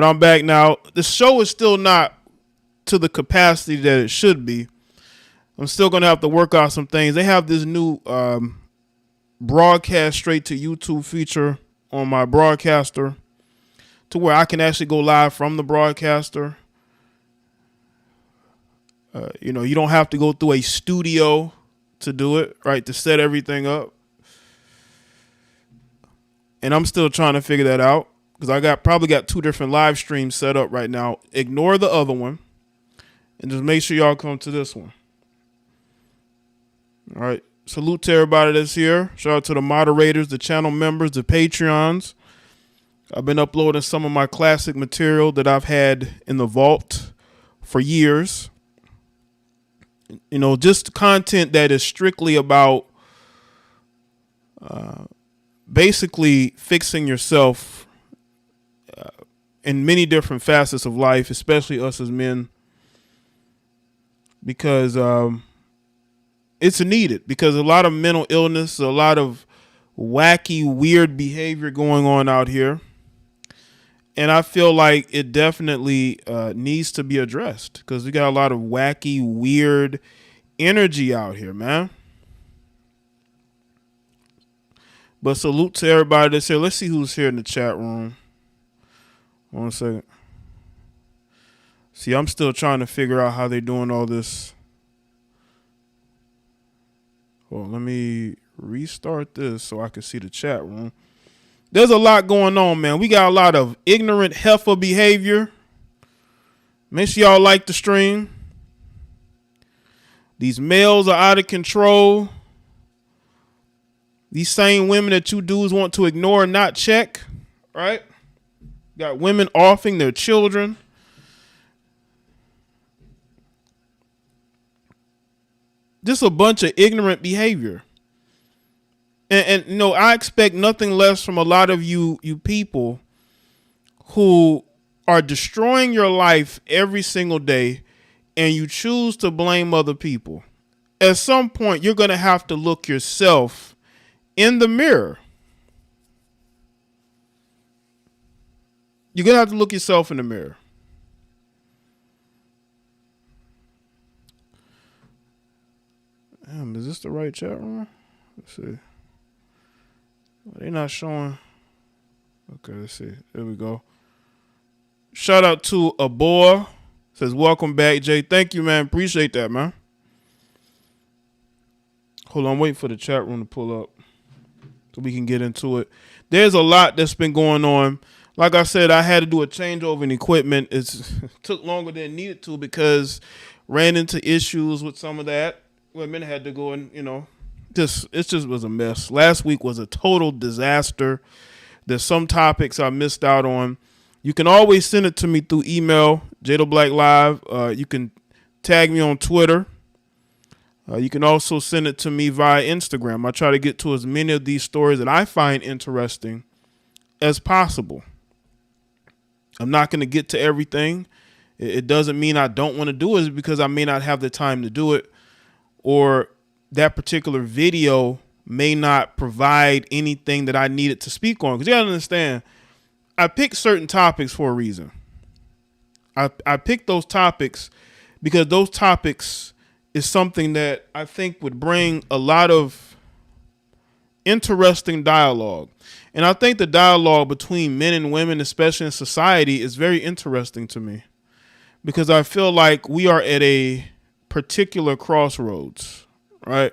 But I'm back now. The show is still not to the capacity that it should be. I'm still going to have to work out some things. They have this new broadcast straight to YouTube feature on my broadcaster to where I can actually go live from the broadcaster. You don't have to go through a studio to do it, right? To set everything up. And I'm still trying to figure that out because I probably got 2 different live streams set up right now. Ignore the other one and just make sure y'all come to this one. All right. Salute to everybody that's here. Shout out to the moderators, the channel members, the Patreons. I've been uploading some of my classic material that I've had in the vault for years. Just content that is strictly about basically fixing yourself in many different facets of life, especially us as men, because it's needed. Because a lot of mental illness, a lot of wacky, weird behavior going on out here. And I feel like it definitely needs to be addressed because we got a lot of wacky, weird energy out here, man. But salute to everybody that's here. Let's see who's here in the chat room. 1 second. See, I'm still trying to figure out how they're doing all this. Well, let me restart this so I can see the chat room. There's a lot going on, man. We got a lot of ignorant heifer behavior. Make sure y'all like the stream. These males are out of control. These same women that you dudes want to ignore and not check, right? Got women offing their children. Just a bunch of ignorant behavior. And I expect nothing less from a lot of you people who are destroying your life every single day and you choose to blame other people. At some point, you're going to have to look yourself in the mirror. You're going to have to look yourself in the mirror. Damn, is this the right chat room? Let's see. They're not showing. Okay, let's see. There we go. Shout out to Aboa. Says, welcome back, Jay. Thank you, man. Appreciate that, man. Hold on. I'm waiting for the chat room to pull up so we can get into it. There's a lot that's been going on. Like I said, I had to do a changeover in equipment. It took longer than it needed to because ran into issues with some of that. Women had to go and, it just was a mess. Last week was a total disaster. There's some topics I missed out on. You can always send it to me through email, JadoBlackLive. You can tag me on Twitter. You can also send it to me via Instagram. I try to get to as many of these stories that I find interesting as possible. I'm not going to get to everything. It doesn't mean I don't want to do it. It's because I may not have the time to do it, or that particular video may not provide anything that I needed to speak on. Because you got to understand, I picked certain topics for a reason. I picked those topics because those topics is something that I think would bring a lot of interesting dialogue. And I think the dialogue between men and women, especially in society, is very interesting to me because I feel like we are at a particular crossroads, right?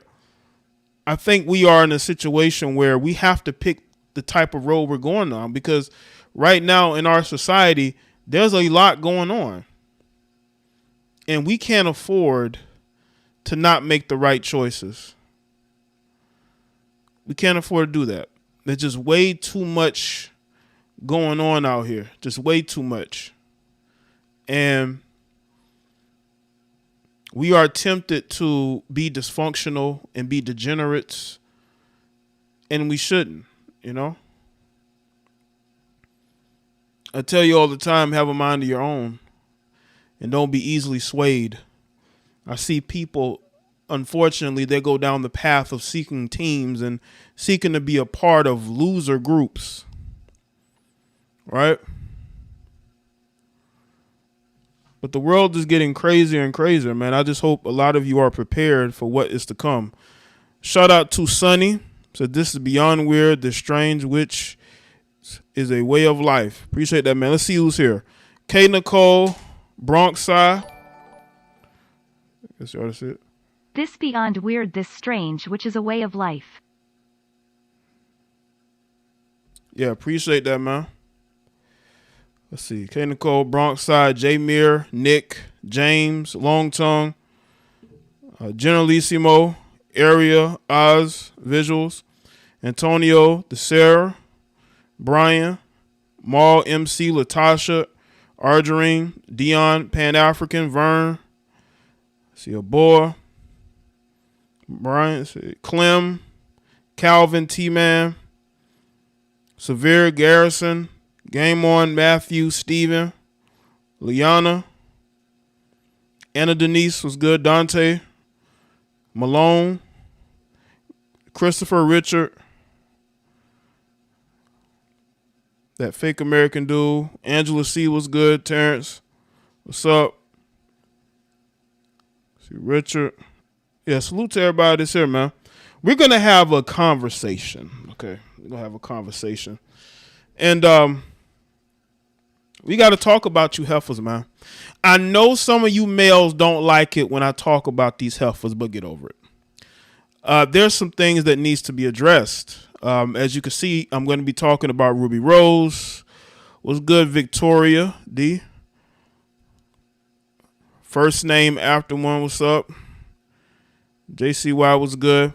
I think we are in a situation where we have to pick the type of road we're going on because right now in our society, there's a lot going on and we can't afford to not make the right choices. We can't afford to do that. There's just way too much going on out here, just way too much. And we are tempted to be dysfunctional and be degenerates, and we shouldn't, I tell you all the time, have a mind of your own and don't be easily swayed. I see people, unfortunately, they go down the path of seeking teams and seeking to be a part of loser groups, right? But the world is getting crazier and crazier, man. I just hope a lot of you are prepared for what is to come. Shout out to Sunny. Said this is beyond weird, the strange, which is a way of life. Appreciate that, man. Let's see who's here. K Nicole, Bronx Side. Guess you ought to see it. This beyond weird, this strange, which is a way of life. Yeah, appreciate that, man. Let's see. K Nicole, Bronx Side, J Mir, Nick, James, Long Tongue, Generalissimo, Area, Oz, Visuals, Antonio, The Sarah, Brian, Maul, MC, Latasha, Argerine, Dion, Pan African, Vern. See a boy. Brian, Clem, Calvin, T-Man, Severe, Garrison, Game On, Matthew, Steven, Liana, Anna Denise was good, Dante, Malone, Christopher, Richard, that fake American dude, Angela C was good, Terrence, what's up? See Richard. Yeah, salute to everybody that's here, man. We're going to have a conversation, okay? We're going to have a conversation. And we got to talk about you heifers, man. I know some of you males don't like it when I talk about these heifers, but get over it. There's some things that needs to be addressed. As you can see, I'm going to be talking about Ruby Rose. What's good, Victoria D? First name after one, what's up? JCY was good.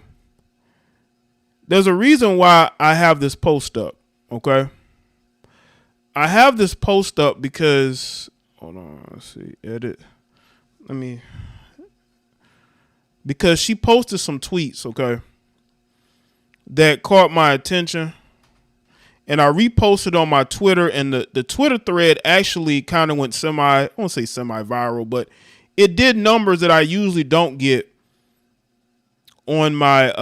There's a reason why I have this post up, okay? I have this post up because, hold on, let's see, edit. Because she posted some tweets, okay, that caught my attention. And I reposted on my Twitter, and the Twitter thread actually kind of went I won't say semi-viral, but it did numbers that I usually don't get on my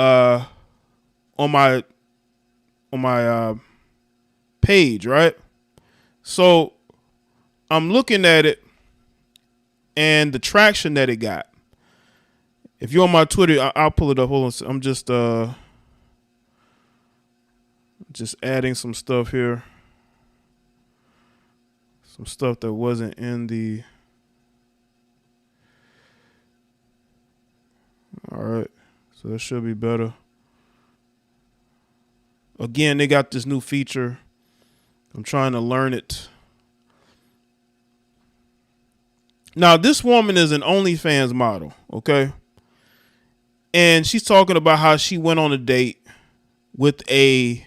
page, right? So I'm looking at it and the traction that it got. If you're on my Twitter, I'll pull it up. Hold on, I'm just adding some stuff here, some stuff that wasn't in the. All right. So that should be better. Again, they got this new feature. I'm trying to learn it. Now, this woman is an Onlyfans model, okay? And she's talking about how she went on a date with a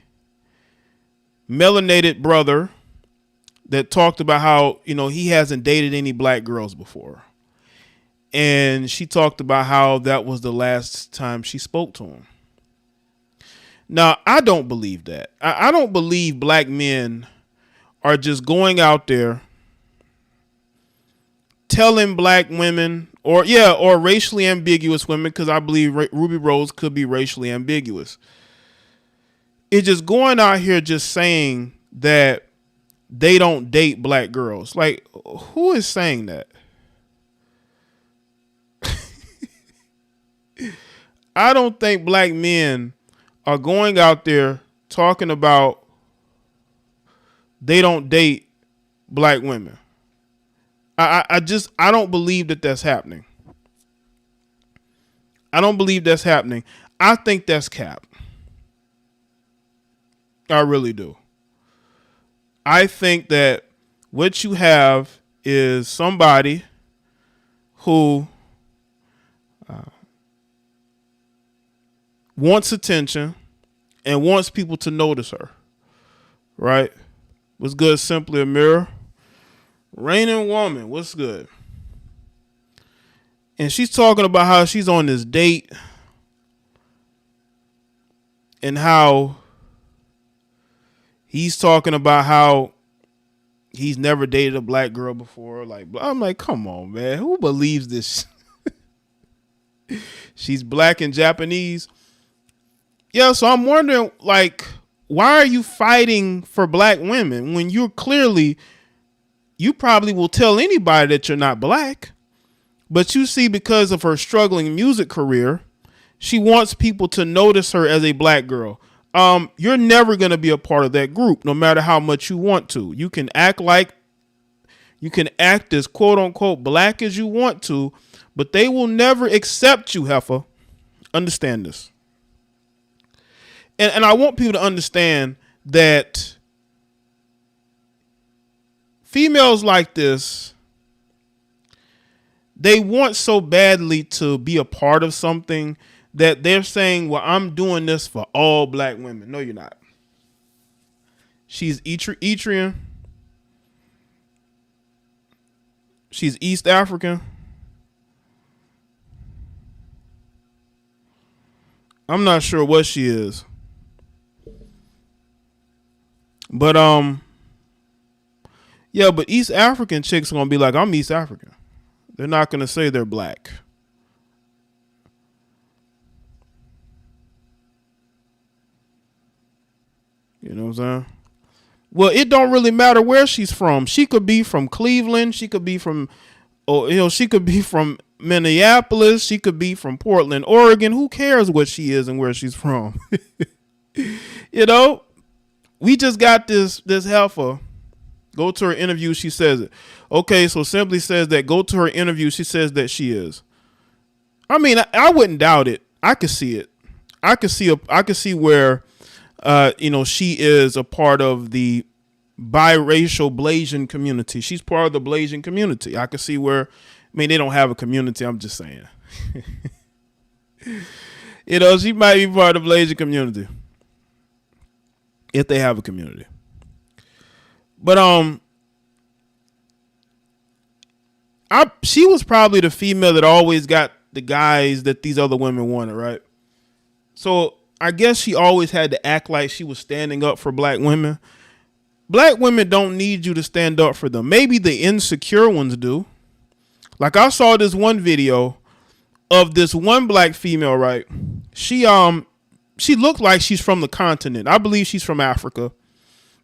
melanated brother that talked about how, he hasn't dated any black girls before. And she talked about how that was the last time she spoke to him. Now, I don't believe that. I don't believe black men are just going out there telling black women or racially ambiguous women, because I believe Ruby Rose could be racially ambiguous. It's just going out here just saying that they don't date black girls. Like, who is saying that? I don't think black men are going out there talking about they don't date black women. I don't believe that that's happening. I don't believe that's happening. I think that's cap. I really do. I think that what you have is somebody who wants attention and wants people to notice her, right? What's good, Simply a Mirror? Raining Woman, what's good? And she's talking about how she's on this date and how he's talking about how he's never dated a black girl before. Like, I'm like, come on, man. Who believes this? She's black and Japanese. Yeah, so I'm wondering, like, why are you fighting for black women when you're you probably will tell anybody that you're not black. But you see, because of her struggling music career, she wants people to notice her as a black girl. You're never going to be a part of that group, no matter how much you want to. You can act as quote unquote black as you want to, but they will never accept you, heifer. Understand this. And I want people to understand that females like this, they want so badly to be a part of something that they're saying, well, I'm doing this for all black women. No, you're not. She's Eritrean. She's East African. I'm not sure what she is. But yeah, but East African chicks are gonna be like, I'm East African. They're not gonna say they're black. You know what I'm saying? Well, it don't really matter where she's from. She could be from Cleveland. She could be from, she could be from Minneapolis. She could be from Portland, Oregon. Who cares what she is and where she's from? You know, we just got this heifer. Go to her interview. She says it. Okay, so Simply says that. Go to her interview. She says that she is. I mean, I wouldn't doubt it. I could see it. I could see where, she is a part of the biracial Blasian community. She's part of the Blasian community. I could see where, they don't have a community. I'm just saying. She might be part of the Blasian community. If they have a community. But she was probably the female that always got the guys that these other women wanted, right? So I guess she always had to act like she was standing up for black women. Black women don't need you to stand up for them. Maybe the insecure ones do. Like I saw this one video of this one black female, right? She looked like she's from the continent. I believe she's from Africa,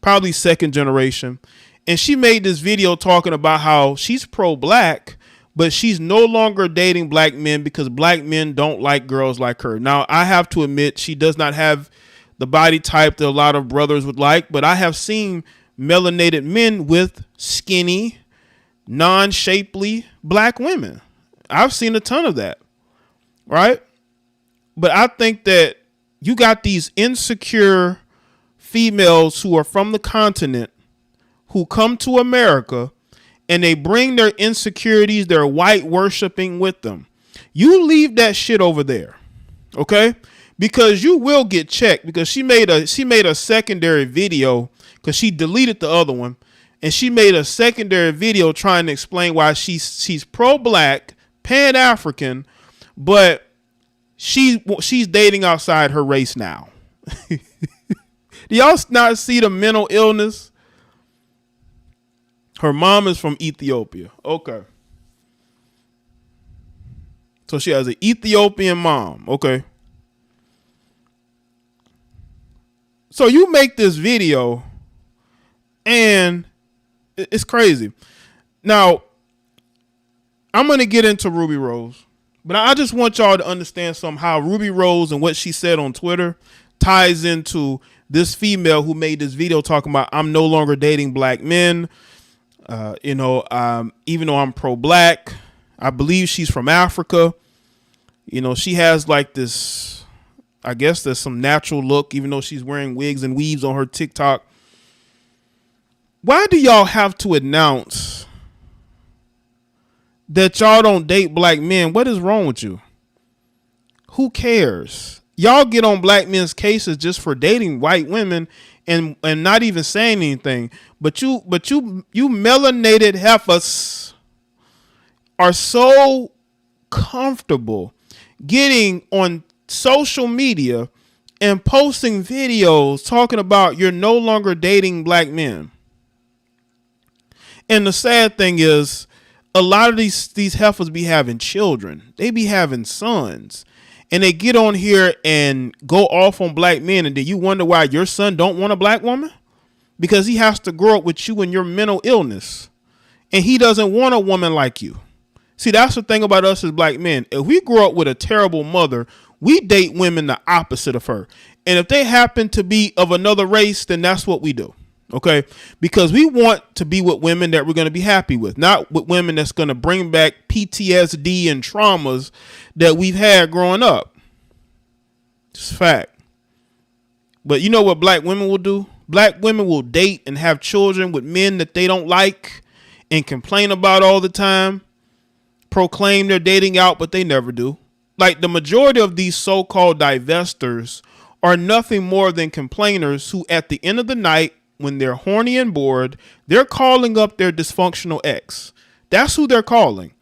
probably second generation. And she made this video talking about how she's pro-black, but she's no longer dating black men because black men don't like girls like her. Now, I have to admit, she does not have the body type that a lot of brothers would like, but I have seen melanated men with skinny, non-shapely black women. I've seen a ton of that, right? But I think that you got these insecure females who are from the continent who come to America and they bring their insecurities, their white worshiping with them. You leave that shit over there, okay? Because you will get checked. Because she made a secondary video because she deleted the other one, and she made a secondary video trying to explain why she's pro-black, pan-African, but she's dating outside her race now. Do y'all not see the mental illness? Her mom is from Ethiopia. Okay. So she has an Ethiopian mom. Okay. So you make this video and it's crazy. Now, I'm going to get into Ruby Rose, but I just want y'all to understand how Ruby Rose and what she said on Twitter ties into this female who made this video talking about, I'm no longer dating black men. Even though I'm pro-black, I believe she's from Africa. She has like this, I guess there's some natural look, even though she's wearing wigs and weaves on her TikTok. Why do y'all have to announce that y'all don't date black men? What is wrong with you? Who cares? Y'all get on black men's cases just for dating white women and not even saying anything. But you melanated heifers are so comfortable getting on social media and posting videos talking about you're no longer dating black men. And the sad thing is, a lot of these heifers be having children. They be having sons. And they get on here and go off on black men. And then you wonder why your son don't want a black woman? Because he has to grow up with you and your mental illness. and he doesn't want a woman like you. See, that's the thing about us as black men. If we grow up with a terrible mother, we date women the opposite of her. And if they happen to be of another race, then that's what we do. Okay? Because we want to be with women that we're going to be happy with, not with women that's going to bring back PTSD and traumas that we've had growing up. It's a fact. But you know what black women will do? Black women will date and have children with men that they don't like and complain about all the time. Proclaim they're dating out, but they never do. Like the majority of these so-called divestors are nothing more than complainers who at the end of the night, when they're horny and bored, they're calling up their dysfunctional ex. That's who they're calling.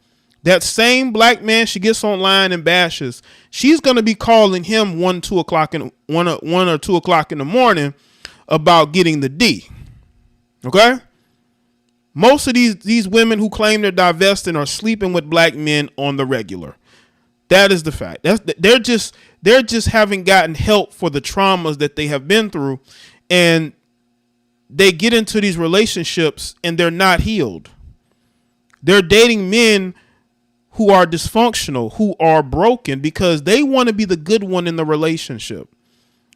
That same black man she gets online and bashes, she's going to be calling him 1 or 2 o'clock in the morning about getting the D. Okay? Most of these women who claim they're divesting are sleeping with black men on the regular. That is the fact. They're just haven't gotten help for the traumas that they have been through, and they get into these relationships and they're not healed. They're dating men who are dysfunctional, who are broken because they want to be the good one in the relationship.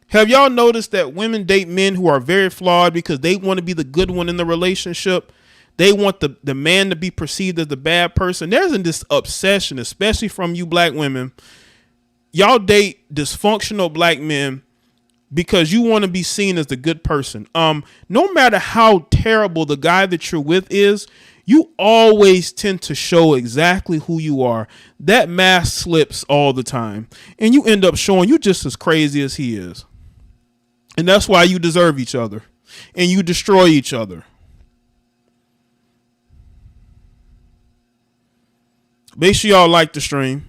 Have y'all noticed that women date men who are very flawed because they want to be the good one in the relationship? They want the man to be perceived as the bad person. There's this obsession, especially from you black women. Y'all date dysfunctional black men because you want to be seen as the good person. No matter how terrible the guy that you're with is, you always tend to show exactly who you are. That mask slips all the time, and you end up showing you just as crazy as he is. And that's why you deserve each other, and you destroy each other. Make sure y'all like the stream.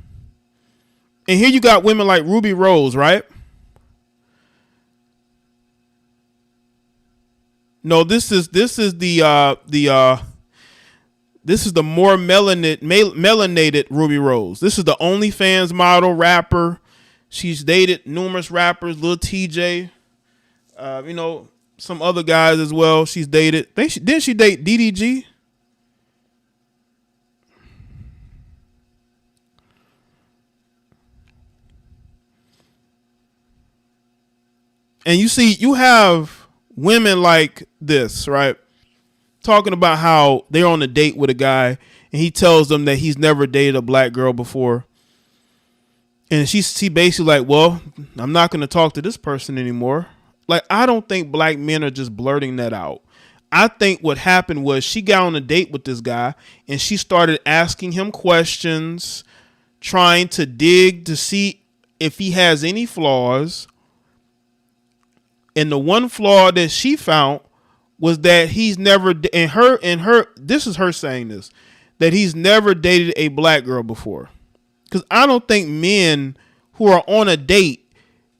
And here you got women like Ruby Rose, right? No, this is the more melanated Ruby Rose. This is the OnlyFans model rapper. She's dated numerous rappers, Lil TJ, some other guys as well. She's dated. Didn't she date DDG? And you see, you have women like this, right? Talking about how they're on a date with a guy and he tells them that he's never dated a black girl before. And she basically like, well, I'm not going to talk to this person anymore. Like, I don't think black men are just blurting that out. I think what happened was she got on a date with this guy and she started asking him questions, trying to dig to see if he has any flaws. And the one flaw that she found was that he's never, this is her saying this, that he's never dated a black girl before. Because I don't think men who are on a date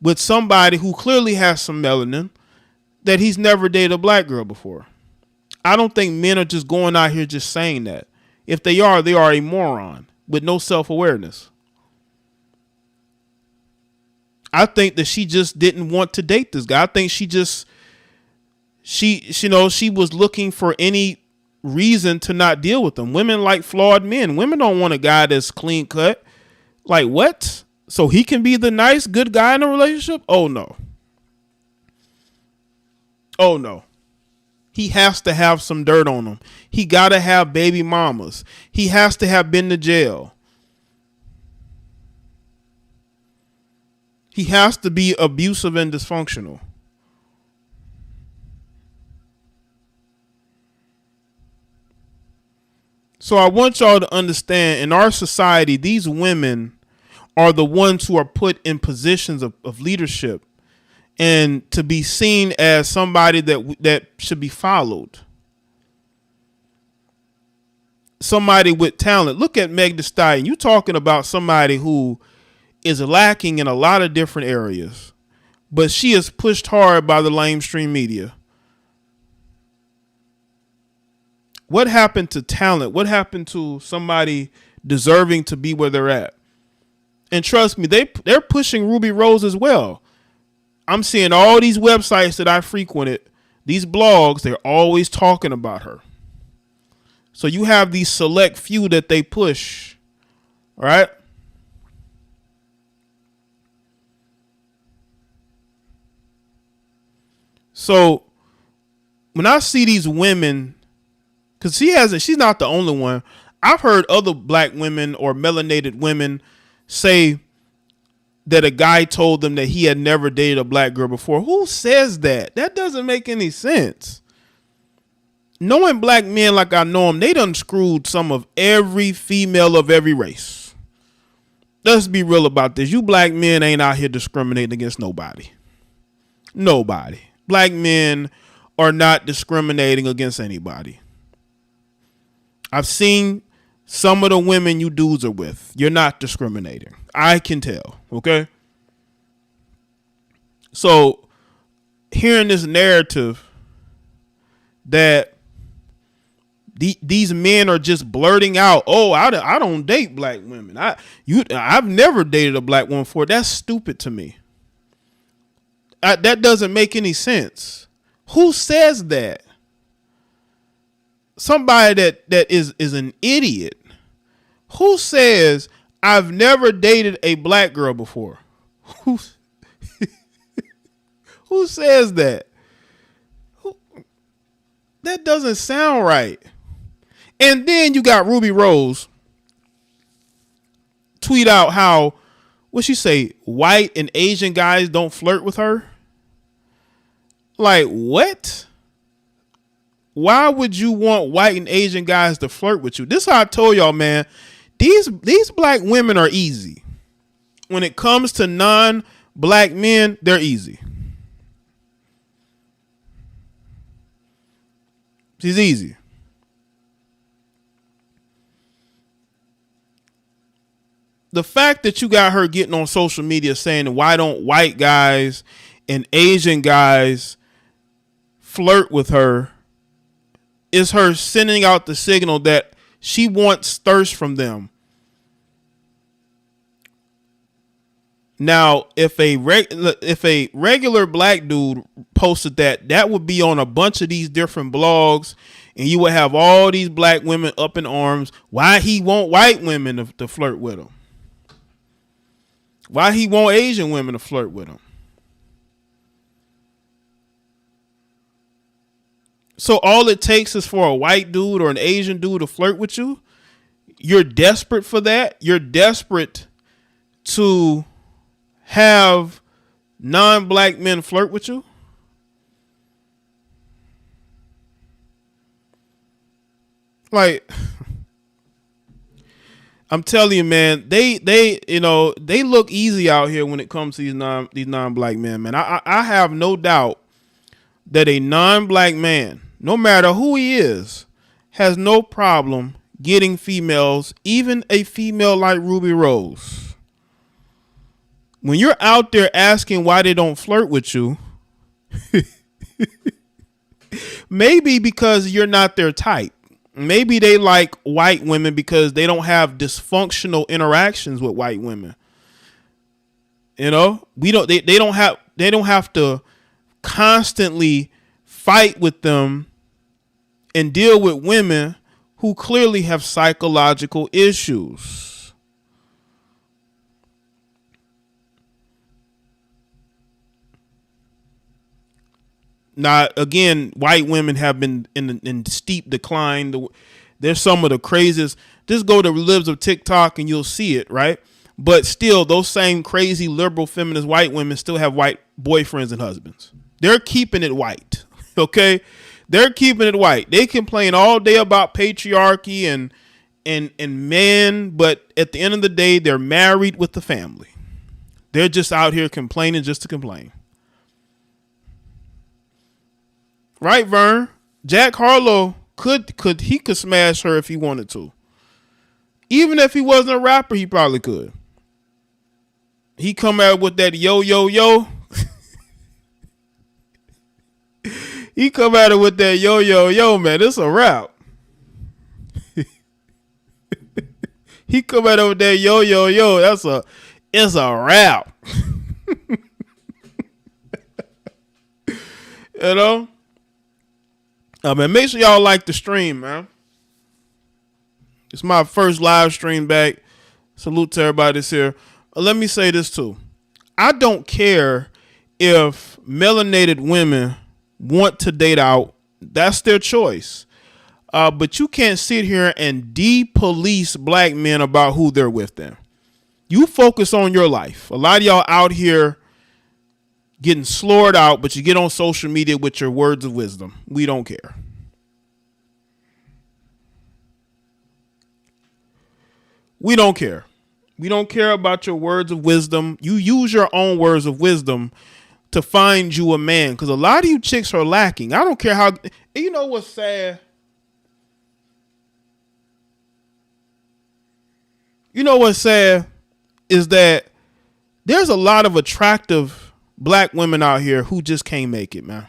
with somebody who clearly has some melanin, that he's never dated a black girl before. I don't think men are just going out here just saying that. If they are a moron with no self-awareness. I think that she just didn't want to date this guy. I think she was looking for any reason to not deal with him. Women like flawed men. Women don't want a guy that's clean cut. Like, what? So he can be the nice, good guy in a relationship? Oh, no. Oh, no. He has to have some dirt on him. He got to have baby mamas. He has to have been to jail. He has to be abusive and dysfunctional. So I want y'all to understand, in our society, these women are the ones who are put in positions of leadership and to be seen as somebody that should be followed. Somebody with talent. Look at Meg Thee Stallion. You talking about somebody who is lacking in a lot of different areas, but she is pushed hard by the lamestream media. What happened to talent? What happened to somebody deserving to be where they're at? And trust me, they're pushing Ruby Rose as well. I'm seeing all these websites that I frequented, these blogs, they're always talking about her. So you have these select few that they push, right? So when I see these women, because she's not the only one. I've heard other black women or melanated women say that a guy told them that he had never dated a black girl before. Who says that? That doesn't make any sense. Knowing black men like I know them, they done screwed some of every female of every race. Let's be real about this. You black men ain't out here discriminating against nobody. Nobody. Black men are not discriminating against anybody. I've seen some of the women you dudes are with. You're not discriminating. I can tell. Okay. So hearing this narrative that these men are just blurting out, oh, I don't date black women. I've never dated a black woman before. That's stupid to me. That doesn't make any sense. Who says that? Somebody that is an idiot. Who says I've never dated a black girl before? Who says that? That doesn't sound right. And then you got Ruby Rose tweet out how, what she say, white and Asian guys don't flirt with her. Like, what? Why would you want white and Asian guys to flirt with you? This is how I told y'all, man. These black women are easy. When it comes to non-black men, they're easy. She's easy. The fact that you got her getting on social media saying, why don't white guys and Asian guys flirt with her, is her sending out the signal that she wants thirst from them. Now, if a regular black dude posted that would be on a bunch of these different blogs, and you would have all these black women up in arms. Why he want white women to flirt with him? Why he want Asian women to flirt with him? So all it takes is for a white dude or an Asian dude to flirt with you. You're desperate for that. You're desperate to have non-black men flirt with you. Like, I'm telling you, man, they look easy out here when it comes to these non-black men, man. I have no doubt that a non-black man, no matter who he is, has no problem getting females, even a female like Ruby Rose. When you're out there asking why they don't flirt with you, maybe because you're not their type. Maybe they like white women because they don't have dysfunctional interactions with white women. You know, they don't have to constantly fight with them and deal with women who clearly have psychological issues. Now, again, white women have been in steep decline. They're some of the craziest. Just go to Libs of TikTok and you'll see it, right? But still, those same crazy liberal feminist white women still have white boyfriends and husbands. They're keeping it white, okay? They're keeping it white. They complain all day about patriarchy and men, but at the end of the day, they're married with the family. They're just out here complaining just to complain. Right, Vern? Jack Harlow could smash her if he wanted to. Even if he wasn't a rapper, he probably could. He come out with that yo, yo, yo. He come at it with that yo, yo, yo, man. It's a rap. He come at it with that yo, yo, yo. It's a rap. You know? Man, make sure y'all like the stream, man. It's my first live stream back. Salute to everybody that's here. Let me say this too. I don't care if melanated women want to date out. That's their choice. But you can't sit here and de-police black men about who they're with them. You focus on your life. A lot of y'all out here getting slurred out, but you get on social media with your words of wisdom. We don't care. We don't care. We don't care about your words of wisdom. You use your own words of wisdom to find you a man, because a lot of you chicks are lacking. I don't care how. You know what's sad? You know what's sad is that there's a lot of attractive black women out here who just can't make it, man.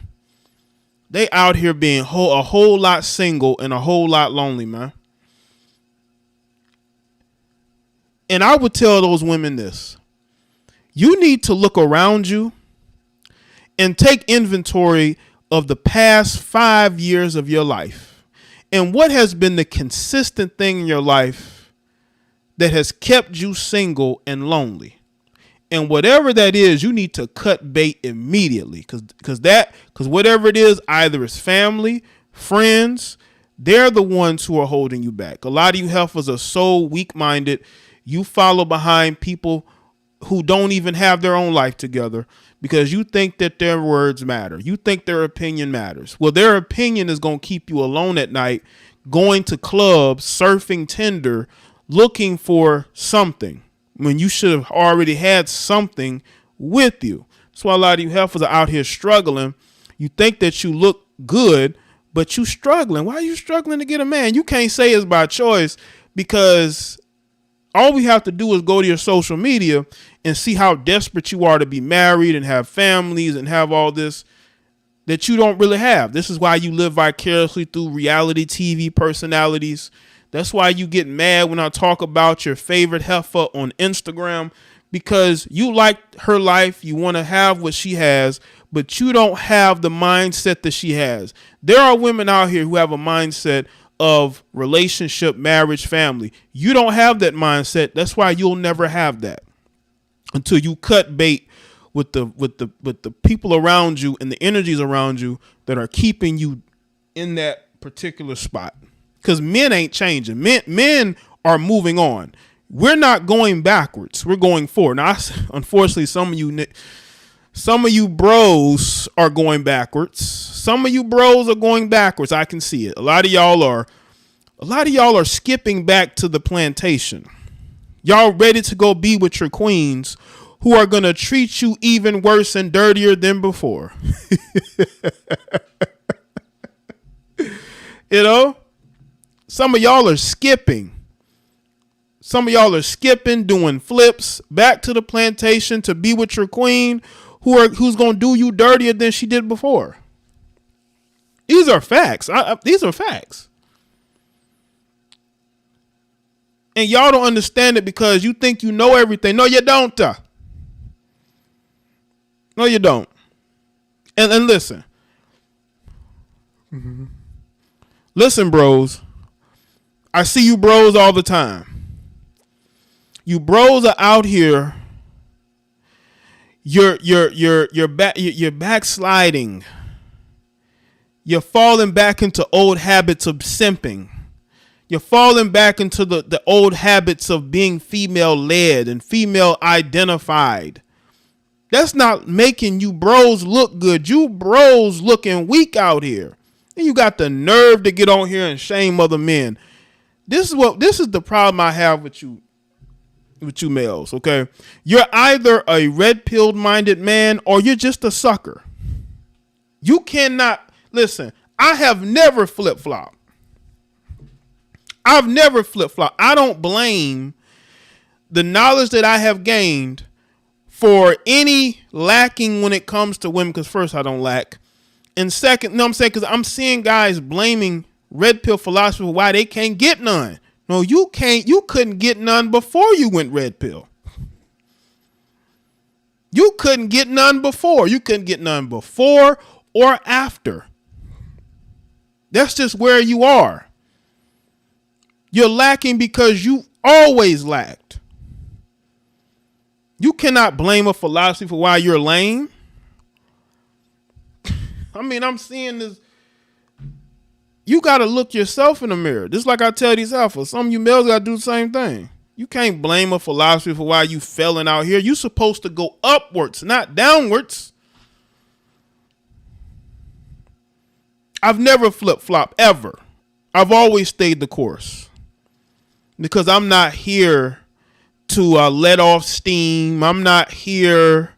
They out here being a whole lot single and a whole lot lonely, man. And I would tell those women this. You need to look around you and take inventory of the past 5 years of your life. And what has been the consistent thing in your life that has kept you single and lonely? And whatever that is, you need to cut bait immediately. Because whatever it is, either it's family, friends, they're the ones who are holding you back. A lot of you heifers are so weak-minded. You follow behind people who don't even have their own life together because you think that their words matter. You think their opinion matters. Well, their opinion is going to keep you alone at night, going to clubs, surfing Tinder, looking for something when you should have already had something with you. That's why a lot of you heifers are out here struggling. You think that you look good, but you struggling. Why are you struggling to get a man? You can't say it's by choice, because all we have to do is go to your social media and see how desperate you are to be married and have families and have all this that you don't really have. This is why you live vicariously through reality TV personalities. That's why you get mad when I talk about your favorite heifer on Instagram, because you like her life. You want to have what she has, but you don't have the mindset that she has. There are women out here who have a mindset of relationship, marriage, family. You don't have that mindset. That's why you'll never have that until you cut bait with the people around you and the energies around you that are keeping you in that particular spot. Because men ain't changing. Men are moving on. We're not going backwards. We're going forward. Now, unfortunately, some of you bros are going backwards. Some of you bros are going backwards. I can see it. A lot of y'all are skipping back to the plantation. Y'all ready to go be with your queens who are going to treat you even worse and dirtier than before. You know? Some of y'all are skipping. Some of y'all are skipping, doing flips back to the plantation to be with your queen who's going to do you dirtier than she did before. These are facts. These are facts. And y'all don't understand it because you think you know everything. No, you don't. No, you don't. And listen. Mm-hmm. Listen, bros. I see you bros all the time. You bros are out here. You're backsliding. You're falling back into old habits of simping. You're falling back into the old habits of being female led and female identified. That's not making you bros look good. You bros looking weak out here. And you got the nerve to get on here and shame other men. This is the problem I have with you males, okay? You're either a red-pilled minded man or you're just a sucker. You cannot, listen, I have never flip-flopped. I've never flip-flopped. I don't blame the knowledge that I have gained for any lacking when it comes to women, because first, I don't lack. And second, no, I'm saying, because I'm seeing guys blaming red pill philosophy for why they can't get none. No, you can't. You couldn't get none before you went red pill. You couldn't get none before. You couldn't get none before or after. That's just where you are. You're lacking because you always lacked. You cannot blame a philosophy for why you're lame. I mean, I'm seeing this. You got to look yourself in the mirror. Just like I tell these alphas, some of you males got to do the same thing. You can't blame a philosophy for why you failing out here. You're supposed to go upwards, not downwards. I've never flip-flopped, ever. I've always stayed the course. Because I'm not here to let off steam. I'm not here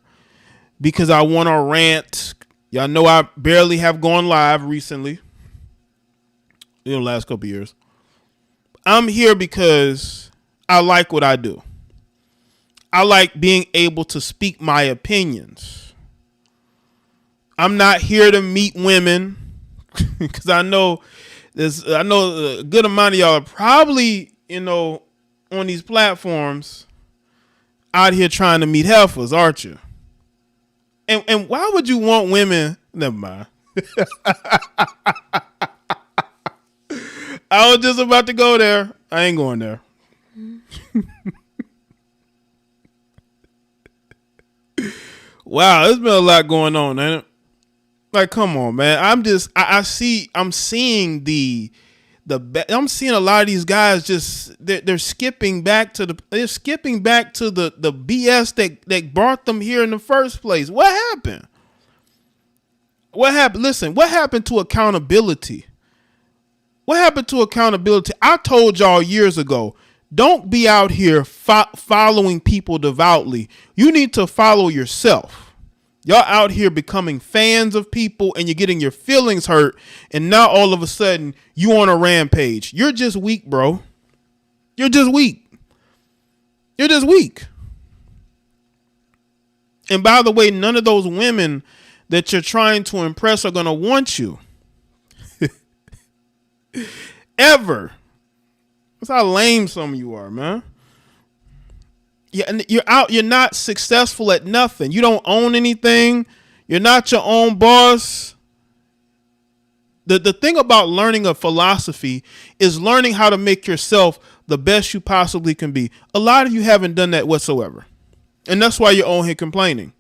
because I want to rant. Y'all know I barely have gone live recently. In the last couple of years. I'm here because I like what I do. I like being able to speak my opinions. I'm not here to meet women because I know a good amount of y'all are probably, on these platforms out here trying to meet heifers, aren't you? And why would you want women? Never mind. I was just about to go there. I ain't going there. Wow, there's been a lot going on, ain't it? Like, come on, man. I'm seeing I'm seeing a lot of these guys just they're skipping back to the BS that brought them here in the first place. What happened? Listen, what happened to accountability? What happened to accountability? I told y'all years ago, don't be out here following people devoutly. You need to follow yourself. Y'all out here becoming fans of people and you're getting your feelings hurt. And now all of a sudden you on a rampage. You're just weak, bro. You're just weak. You're just weak. And by the way, none of those women that you're trying to impress are going to want you. Ever. That's how lame some of you are, man. Yeah, and you're not successful at nothing. You don't own anything. You're not your own boss. The thing about learning a philosophy is learning how to make yourself the best you possibly can be. A lot of you haven't done that whatsoever. And that's why you're on here complaining.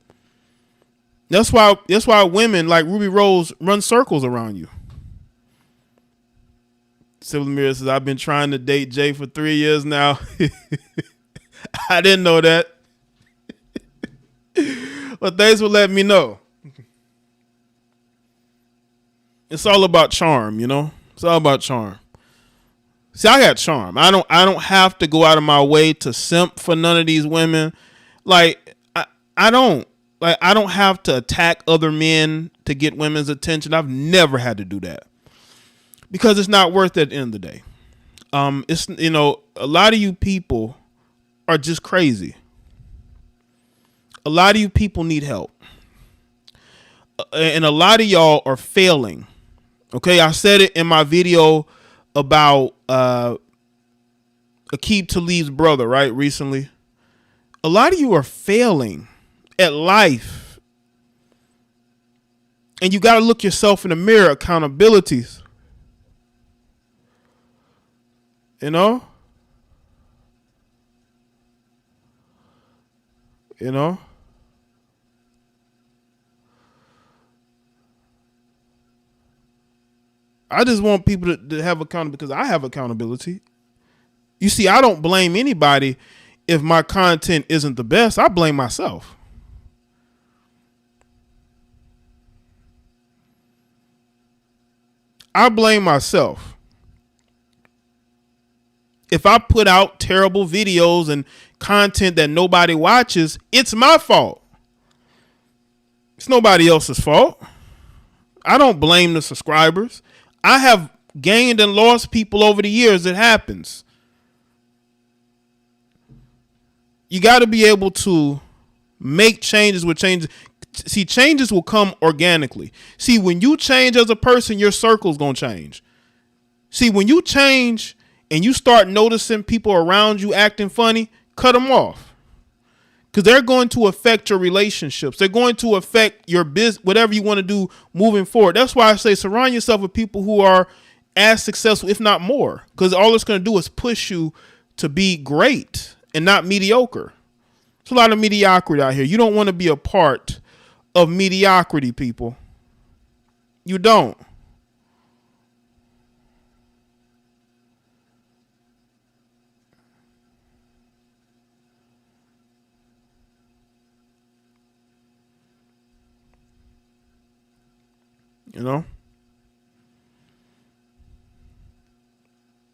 That's why women like Ruby Rose run circles around you. Civil Mirror says, I've been trying to date Jay for 3 years now. I didn't know that. But thanks for letting me know. It's all about charm, It's all about charm. See, I got charm. I don't have to go out of my way to simp for none of these women. Like, I don't have to attack other men to get women's attention. I've never had to do that. Because it's not worth it at the end of the day. It's a lot of you people are just crazy. A lot of you people need help. And a lot of y'all are failing. Okay, I said it in my video about Aqib Talib's brother, right, recently. A lot of you are failing at life. And you got to look yourself in the mirror, accountabilities. You know? I just want people to have accountability because I have accountability. You see, I don't blame anybody if my content isn't the best. I blame myself. I blame myself. If I put out terrible videos and content that nobody watches, it's my fault. It's nobody else's fault. I don't blame the subscribers. I have gained and lost people over the years. It happens. You got to be able to make changes with changes. See, changes will come organically. See, when you change as a person, your circle's going to change. See, when you change and you start noticing people around you acting funny, cut them off. Because they're going to affect your relationships. They're going to affect your business, whatever you want to do moving forward. That's why I say surround yourself with people who are as successful, if not more, because all it's going to do is push you to be great and not mediocre. There's a lot of mediocrity out here. You don't want to be a part of mediocrity, people. You don't. You know?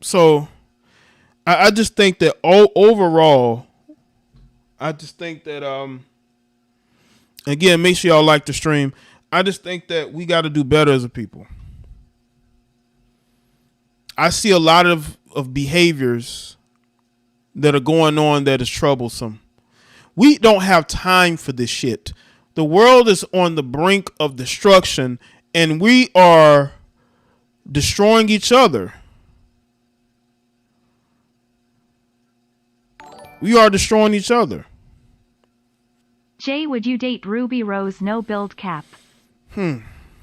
So I just think that overall, I just think that again, make sure y'all like the stream. I just think that we got to do better as a people. I see a lot of behaviors that are going on that is troublesome. We don't have time for this shit. The world is on the brink of destruction, and we are destroying each other. We are destroying each other. Jay, would you date Ruby Rose no build cap?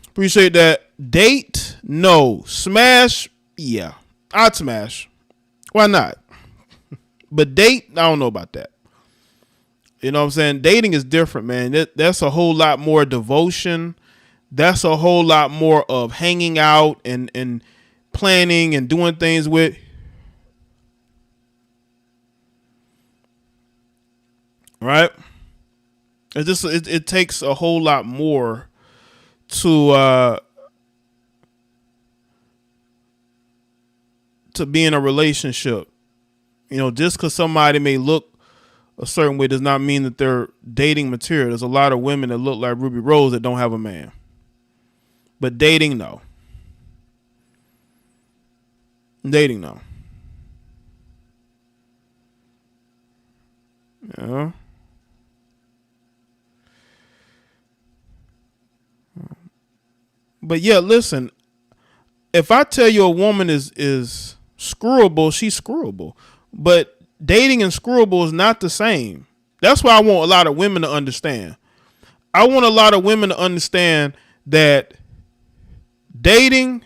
Appreciate that. Date? No. Smash? Yeah. I'd smash. Why not? But date? I don't know about that. You know what I'm saying? Dating is different, man. That's a whole lot more devotion. That's a whole lot more of hanging out and planning and doing things with. Right? It takes a whole lot more to be in a relationship. You know, just because somebody may look a certain way does not mean that they're dating material. There's a lot of women that look like Ruby Rose that don't have a man. But dating, no. Dating, no. Yeah. But yeah, listen. If I tell you a woman is screwable, she's screwable. But dating and screwable is not the same. That's why I want a lot of women to understand. I want a lot of women to understand that dating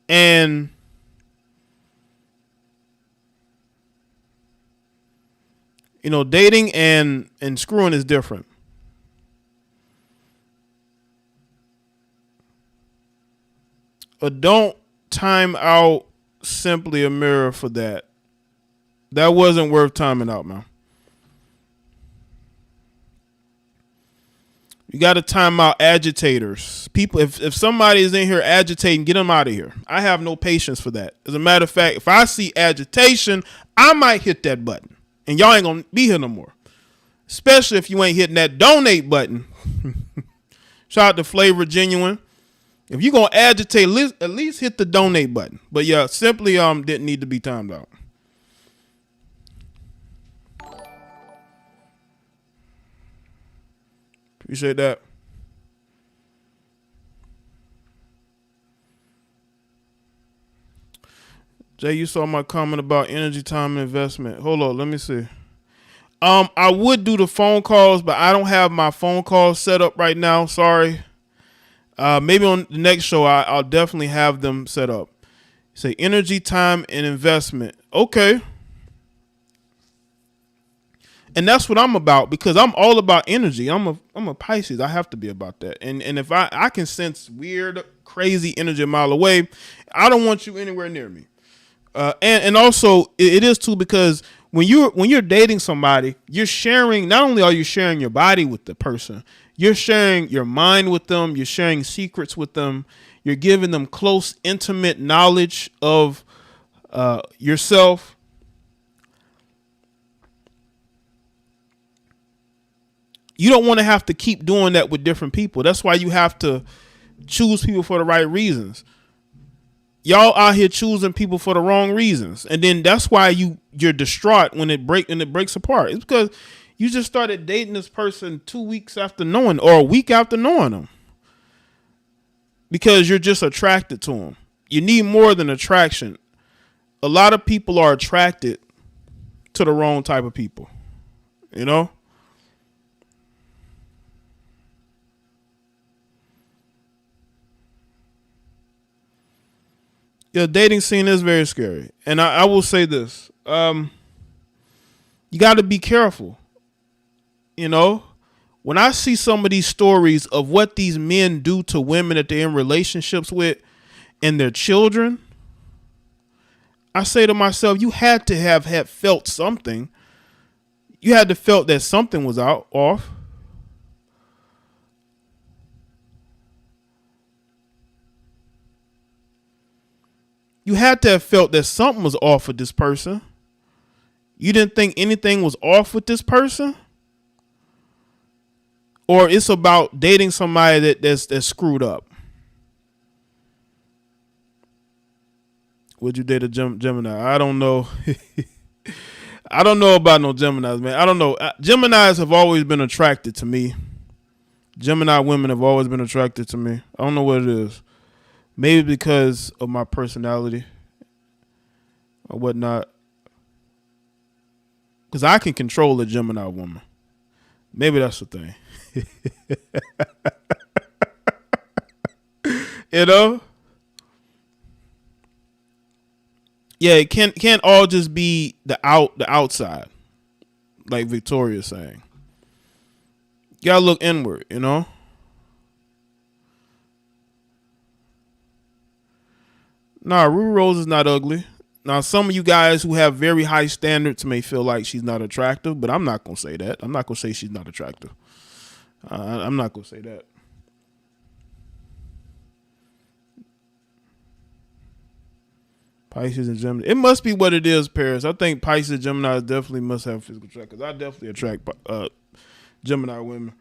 and dating and screwing is different. Don't time out simply a mirror for that. That wasn't worth timing out, man. You got to time out agitators. People, if somebody is in here agitating, get them out of here. I have no patience for that. As a matter of fact, if I see agitation, I might hit that button. And y'all ain't going to be here no more. Especially if you ain't hitting that donate button. Shout out to Flavor Genuine. If you're going to agitate, at least hit the donate button. But yeah, simply didn't need to be timed out. Appreciate that. Jay, you saw my comment about energy, time, and investment. Hold on, let me see. I would do the phone calls, but I don't have my phone calls set up right now. Sorry. Maybe on the next show, I'll definitely have them set up. Say energy, time, and investment. Okay. And that's what I'm about, because I'm all about energy. I'm a Pisces. I have to be about that. And if I can sense weird, crazy energy a mile away, I don't want you anywhere near me. And also it is too, because when you're dating somebody, you're sharing. Not only are you sharing your body with the person, you're sharing your mind with them. You're sharing secrets with them. You're giving them close, intimate knowledge of yourself. You don't want to have to keep doing that with different people. That's why you have to choose people for the right reasons. Y'all out here choosing people for the wrong reasons, and then that's why you're distraught when it breaks apart. It's because you just started dating this person 2 weeks after knowing, or a week after knowing them, because you're just attracted to them. You need more than attraction. A lot of people are attracted to the wrong type of people. You know. Yeah, dating scene is very scary, and I will say this: you got to be careful. You know, when I see some of these stories of what these men do to women that they're in relationships with and their children, I say to myself, you had to have had felt something. You had to felt that something was off. You had to have felt that something was off with this person. You didn't think anything was off with this person? Or it's about dating somebody that's screwed up. Would you date a Gemini? I don't know. I don't know about no Geminis, man. I don't know. Geminis have always been attracted to me. Gemini women have always been attracted to me. I don't know what it is. Maybe because of my personality or whatnot. Because I can control a Gemini woman. Maybe that's the thing. You know? Yeah, it can't all just be the outside, like Victoria's saying. You gotta look inward, you know? Nah, Ruby Rose is not ugly. Now, some of you guys who have very high standards may feel like she's not attractive, but I'm not gonna say that. I'm not gonna say she's not attractive. I'm not gonna say that. Pisces and Gemini. It must be what it is, Paris. I think Pisces and Gemini definitely must have physical attraction. Because I definitely attract Gemini women.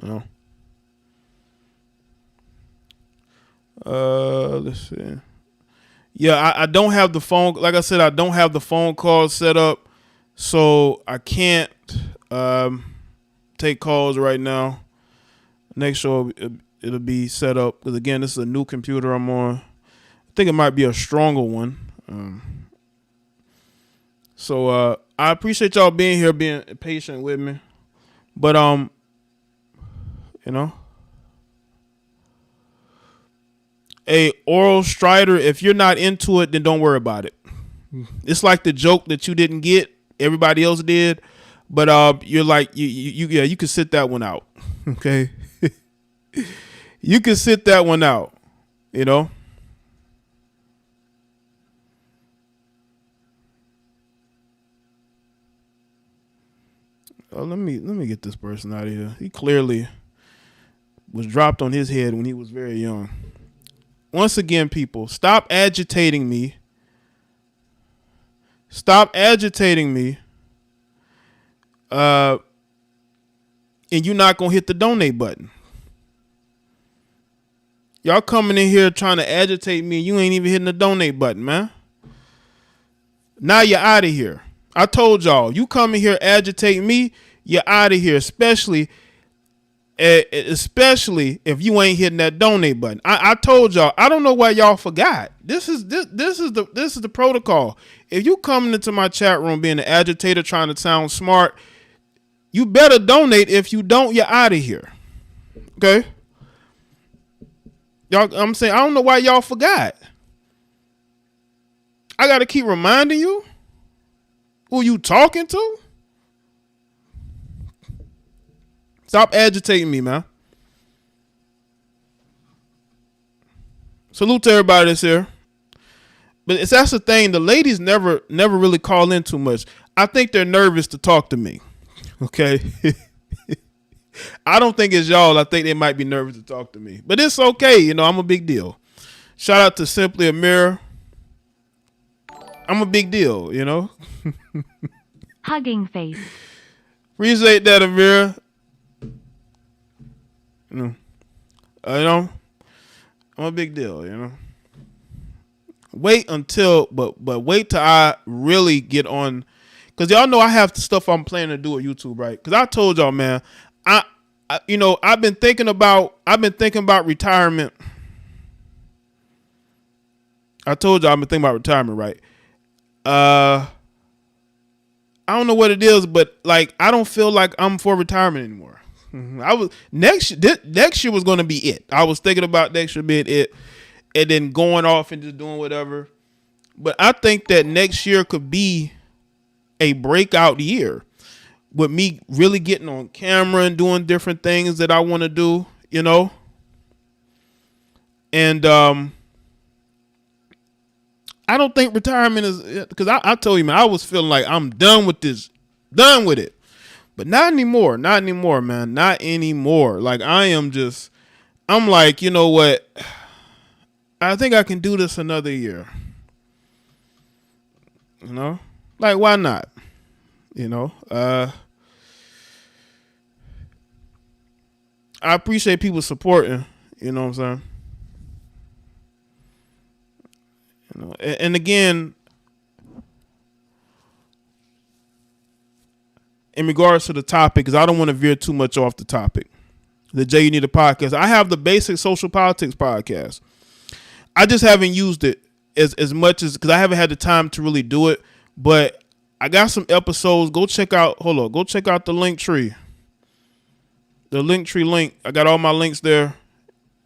You know? Let's see. Yeah, I don't have the phone. Like I said, I don't have the phone call set up. So I can't take calls right now. Next show, it'll be set up. Because, again, this is a new computer I'm on. I think it might be a stronger one. So I appreciate y'all being here, being patient with me. But, you know. Hey, Oral Strider, if you're not into it, then don't worry about it. It's like the joke that you didn't get, everybody else did. But you're like, you can sit that one out. Okay? You can sit that one out, you know. Let me get this person out of here. He clearly was dropped on his head when he was very young. Once again, people, stop agitating me. Stop agitating me. And you're not gonna hit the donate button. Y'all coming in here trying to agitate me, and you ain't even hitting the donate button, man. Now you're out of here. I told y'all, you come in here agitating me, you're out of here, especially if you ain't hitting that donate button. I told y'all, I don't know why y'all forgot. This is the protocol. If you coming into my chat room being an agitator trying to sound smart, you better donate. If you don't, you're out of here. Okay? Y'all, I'm saying, I don't know why y'all forgot. I got to keep reminding you who you talking to. Stop agitating me, man. Salute to everybody that's here. But that's the thing. The ladies never really call in too much. I think they're nervous to talk to me. Okay? I don't think it's y'all. I think they might be nervous to talk to me. But it's okay. You know, I'm a big deal. Shout out to Simply a Mirror. I'm a big deal, you know? Hugging face. Appreciate that, Amira. You know, I'm a big deal, you know? Wait till I really get on. Because y'all know I have the stuff I'm planning to do with YouTube, right? Because I told y'all, man, I've been thinking about retirement. I told y'all I've been thinking about retirement, right? I don't know what it is, but like I don't feel like I'm for retirement anymore. I was next year was going to be it. I was thinking about next year being it, and then going off and just doing whatever. But I think that next year could be a breakout year with me really getting on camera and doing different things that I want to do, you know. And I don't think retirement is, because I told you, man, I was feeling like I'm done with this, done with it. But not anymore, man, not anymore. Like I'm like, you know what? I think I can do this another year. You know, like why not? You know, I appreciate people supporting. You know what I'm saying? You know, and again, in regards to the topic, because I don't want to veer too much off the topic. The Jay You Need a Podcast. I have the Basic Social Politics podcast. I just haven't used it as much as, because I haven't had the time to really do it. But I got some episodes. Go check out the Linktree. The Linktree link. I got all my links there.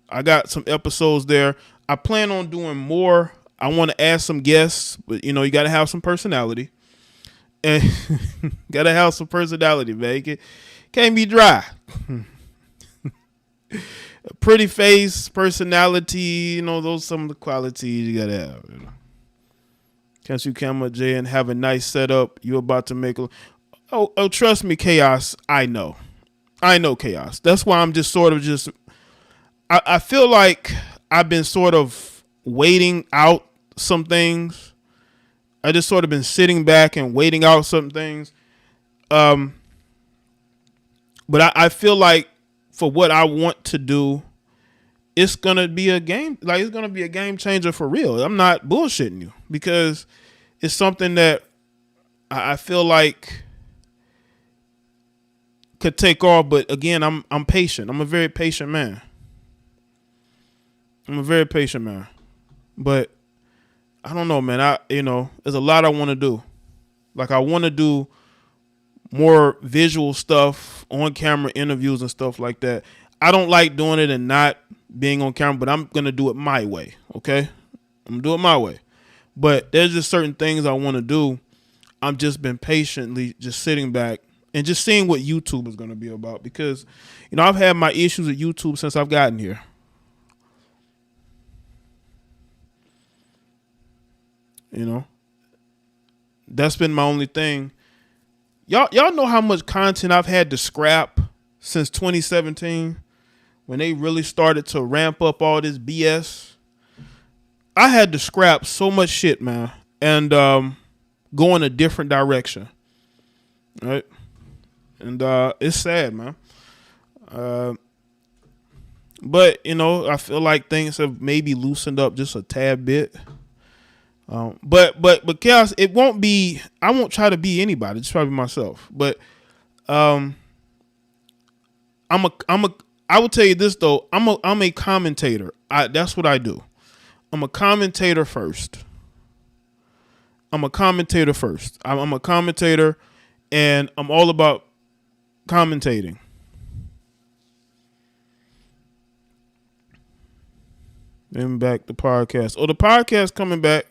I got some episodes there. I plan on doing more. I want to add some guests, but you know, you got to have some personality. And gotta have some personality, man. Can't be dry. A pretty face, personality, you know, those some of the qualities you gotta have. You know. Can't you come up, Jay, and have a nice setup? You about to make oh, trust me, Chaos. I know Chaos. That's why I'm just sort of just. I feel like I've been sort of waiting out some things. I just sort of been sitting back and waiting out some things. But I feel like for what I want to do, it's going to be a game. Like, it's going to be a game changer for real. I'm not bullshitting you, because it's something that I feel like could take off. But again, I'm patient. I'm a very patient man. But I don't know, man. There's a lot I want to do. Like, I want to do more visual stuff, on camera interviews and stuff like that. I don't like doing it and not being on camera, but I'm going to do it my way. Okay. I'm going to do it my way, but there's just certain things I want to do. I'm just been patiently just sitting back and just seeing what YouTube is going to be about, because, you know, I've had my issues with YouTube since I've gotten here. You know, that's been my only thing. Y'all know how much content I've had to scrap since 2017, when they really started to ramp up all this BS. I had to scrap so much shit, man, and go in a different direction. Right? And it's sad, man. But, you know, I feel like things have maybe loosened up just a tad bit. But Chaos, it won't be, I won't try to be anybody, just try to be myself. But I will tell you this though, I'm a commentator. That's what I do. I'm a commentator first. I'm a commentator, and I'm all about commentating. Then back the podcast. Oh, the podcast coming back.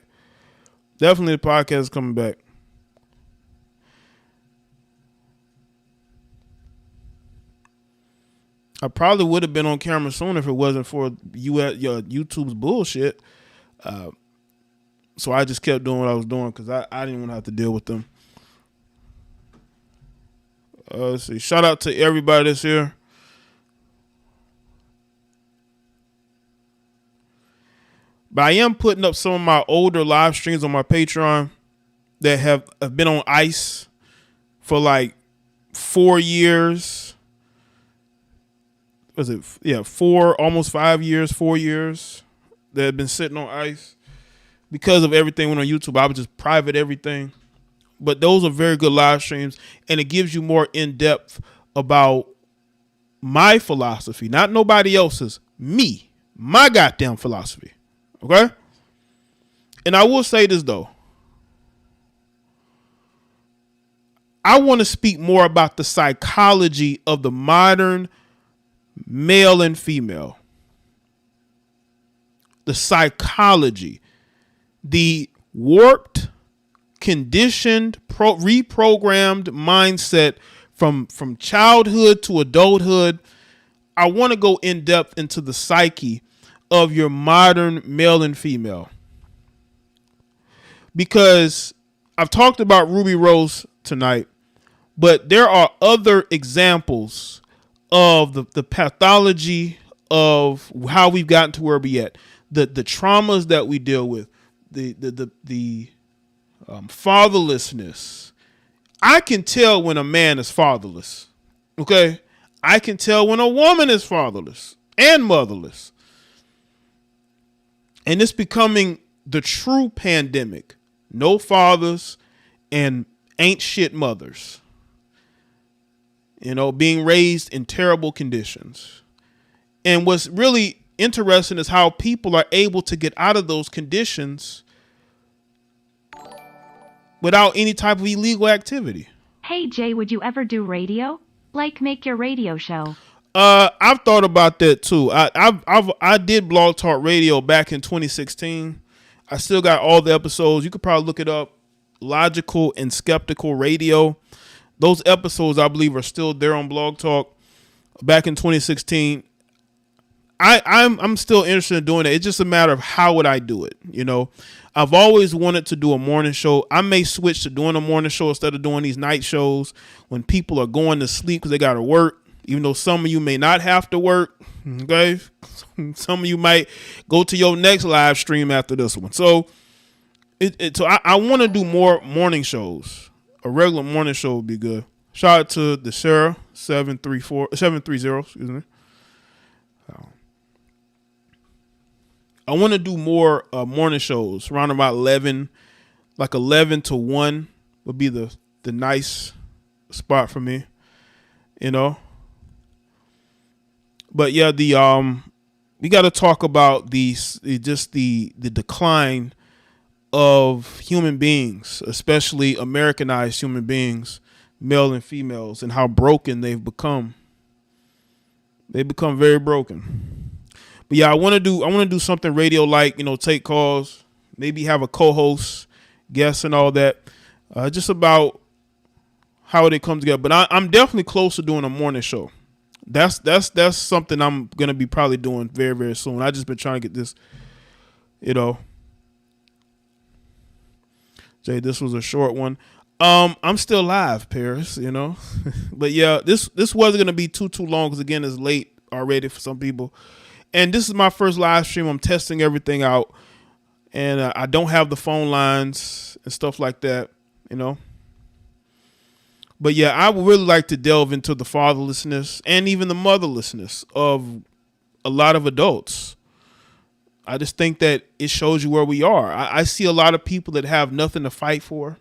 Definitely the podcast is coming back. I probably would have been on camera sooner if it wasn't for your YouTube's bullshit. So I just kept doing what I was doing, because I didn't want to have to deal with them. Let's see. Shout out to everybody that's here. But I am putting up some of my older live streams on my Patreon that have been on ice for like 4 years. Was it? Yeah, almost 5 years, 4 years that have been sitting on ice because of everything went on YouTube. I would just private everything. But those are very good live streams, and it gives you more in depth about my philosophy, not nobody else's, my goddamn philosophy. Okay? And I will say this though. I want to speak more about the psychology of the modern male and female. The psychology, the warped, conditioned, reprogrammed mindset from childhood to adulthood. I want to go in depth into the psyche of your modern male and female, because I've talked about Ruby Rose tonight, but there are other examples of the pathology of how we've gotten to where we at, the traumas that we deal with, the fatherlessness. I can tell when a man is fatherless. Okay, I can tell when a woman is fatherless and motherless, and it's becoming the true pandemic. No fathers and ain't shit mothers. You know, being raised in terrible conditions. And what's really interesting is how people are able to get out of those conditions without any type of illegal activity. Hey Jay, would you ever do radio? Like make your radio show? I've thought about that too. I did Blog Talk Radio back in 2016. I still got all the episodes. You could probably look it up. Logical and Skeptical Radio. Those episodes, I believe, are still there on Blog Talk. Back in 2016, I'm still interested in doing it. It's just a matter of how would I do it. You know, I've always wanted to do a morning show. I may switch to doing a morning show instead of doing these night shows when people are going to sleep because they got to work. Even though some of you may not have to work, okay? Some of you might go to your next live stream after this one. So, I want to do more morning shows. A regular morning show would be good. Shout out to the Sarah 730. Excuse me. I want to do more morning shows around about 11, like 11 to 1 would be the nice spot for me, you know. But yeah, we got to talk about the decline of human beings, especially Americanized human beings, male and females, and how broken they've become. They become very broken. But yeah, I want to do something radio like, you know, take calls, maybe have a co-host, guests, and all that, just about how they come together. But I'm definitely close to doing a morning show. That's something I'm gonna be probably doing very, very soon. I just been trying to get this, you know. Jay, this was a short one. I'm still live, Paris, you know. But yeah, this wasn't gonna be too long because again, it's late already for some people. And this is my first live stream. I'm testing everything out, and I don't have the phone lines and stuff like that, you know. But yeah, I would really like to delve into the fatherlessness and even the motherlessness of a lot of adults. I just think that it shows you where we are. I see a lot of people that have nothing to fight for.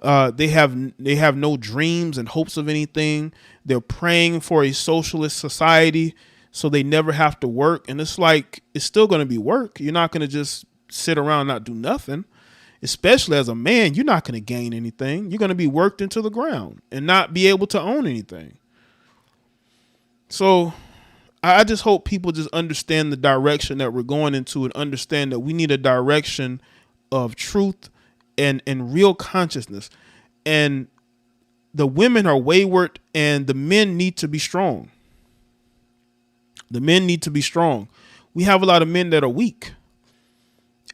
They have no dreams and hopes of anything. They're praying for a socialist society so they never have to work. And it's like, it's still going to be work. You're not going to just sit around and not do nothing. Especially as a man, you're not going to gain anything. You're going to be worked into the ground and not be able to own anything. So I just hope people just understand the direction that we're going into and understand that we need a direction of truth and real consciousness. And the women are wayward and the men need to be strong. The men need to be strong. We have a lot of men that are weak.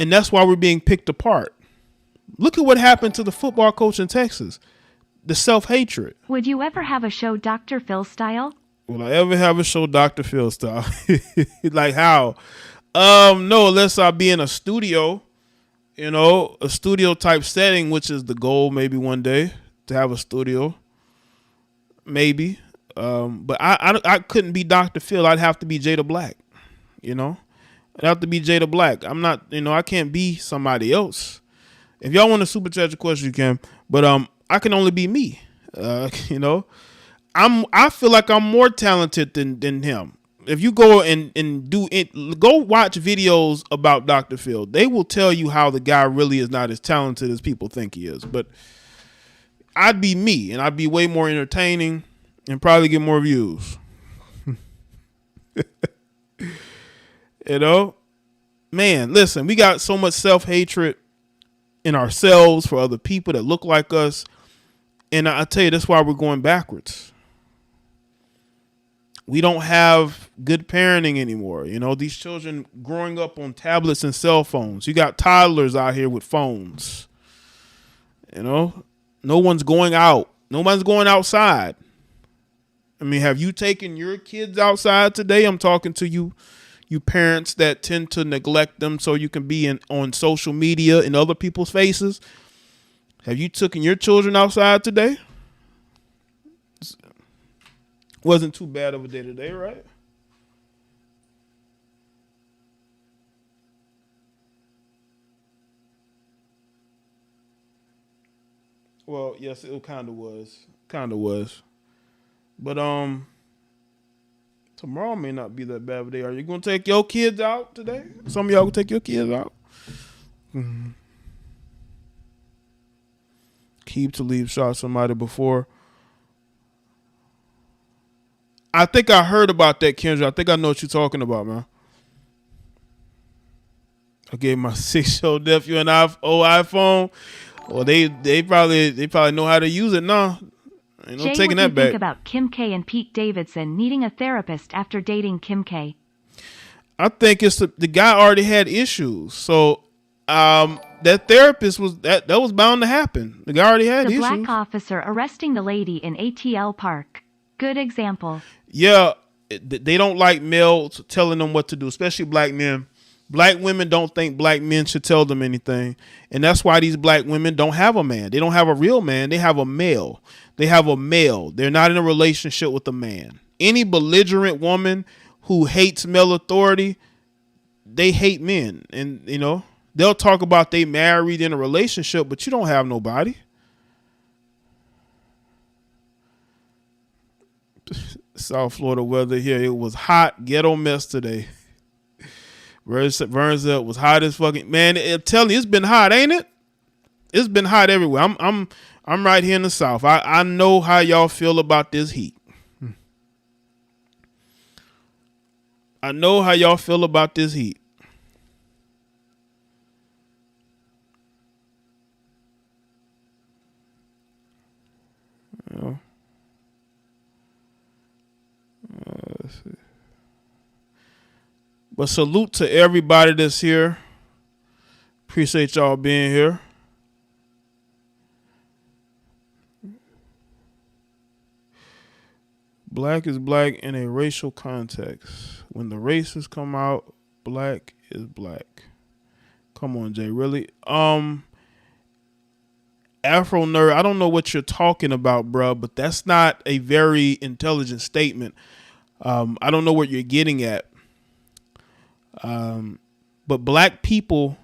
And that's why we're being picked apart. Look at what happened to the football coach in Texas. The self-hatred. Would you ever have a show Dr. Phil style? Will I ever have a show Dr. Phil style? Like how? No, unless I be in a studio, you know, a studio type setting, which is the goal maybe one day to have a studio. Maybe. But I couldn't be Dr. Phil. I'd have to be Jada Black, you know. I'd have to be Jada Black. I'm not, you know, I can't be somebody else. If y'all want to super chat your question, you can. But I can only be me. You know, I feel like I'm more talented than him. If you go and do it, go watch videos about Dr. Phil. They will tell you how the guy really is not as talented as people think he is. But I'd be me, and I'd be way more entertaining and probably get more views. You know? Man, listen, we got so much self-hatred in ourselves for other people that look like us. And I tell you, that's why we're going backwards. We don't have good parenting anymore. You know, these children growing up on tablets and cell phones. You got toddlers out here with phones. You know, no one's going out. No one's going outside. I mean, have you taken your kids outside today? I'm talking to you parents that tend to neglect them so you can be on social media in other people's faces. Have you taken your children outside today? Wasn't too bad of a day today, right? Well, yes, it kind of was. Kind of was. But tomorrow may not be that bad of a day. Are you going to take your kids out today? Some of y'all going to take your kids out? Mm-hmm. Keep to leave shot somebody before. I think I heard about that, Kendra. I think I know what you're talking about, man. I gave my 6-year-old nephew an old iPhone. Well, they probably know how to use it now. Ain't no Jay, taking what that do you back. think about Kim K and Pete Davidson needing a therapist after dating Kim K? I think it's the guy already had issues, so that therapist was that was bound to happen. The guy already had issues. The black officer arresting the lady in ATL Park. Good example. Yeah, they don't like males telling them what to do, especially black men. Black women don't think black men should tell them anything. And that's why these black women don't have a man. They don't have a real man. They have a male. They have a male. They're not in a relationship with a man. Any belligerent woman who hates male authority, they hate men. And, you know, they'll talk about they married in a relationship, but you don't have nobody. South Florida weather here. It was hot, ghetto mess today. Burnsville was hot as fucking man. I'm telling you, it's been hot, ain't it? It's been hot everywhere. I'm right here in the South. I know how y'all feel about this heat. I know how y'all feel about this heat. You know? Let's see. But salute to everybody that's here. Appreciate y'all being here. Black is black in a racial context. When the races come out, black is black. Come on, Jay. Really? Afro nerd, I don't know what you're talking about, bro, but that's not a very intelligent statement. I don't know what you're getting at. But black people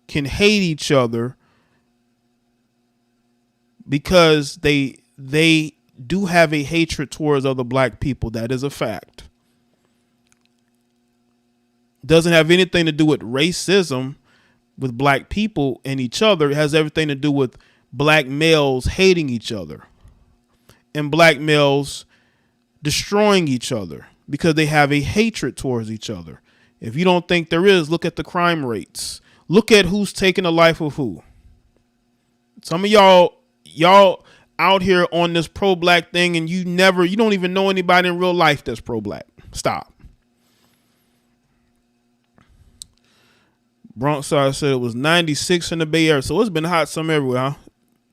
can hate each other because they do have a hatred towards other black people. That is a fact. Doesn't have anything to do with racism with black people and each other. It has everything to do with black males hating each other and black males destroying each other because they have a hatred towards each other. If you don't think there is, look at the crime rates. Look at who's taking the life of who. Some of y'all out here on this pro-black thing and you don't even know anybody in real life that's pro-black. Stop. Bronx side said it was 96 in the Bay Area, so it's been hot some everywhere, huh?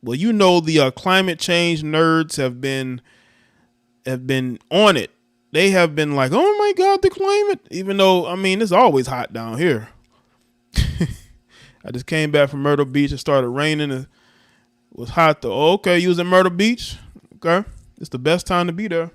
Well, you know the climate change nerds have been on it. They have been like, oh my God, the climate. Even though, I mean, it's always hot down here. I just came back from Myrtle Beach. It started raining. It was hot though. Oh, okay, you was in Myrtle Beach? Okay. It's the best time to be there.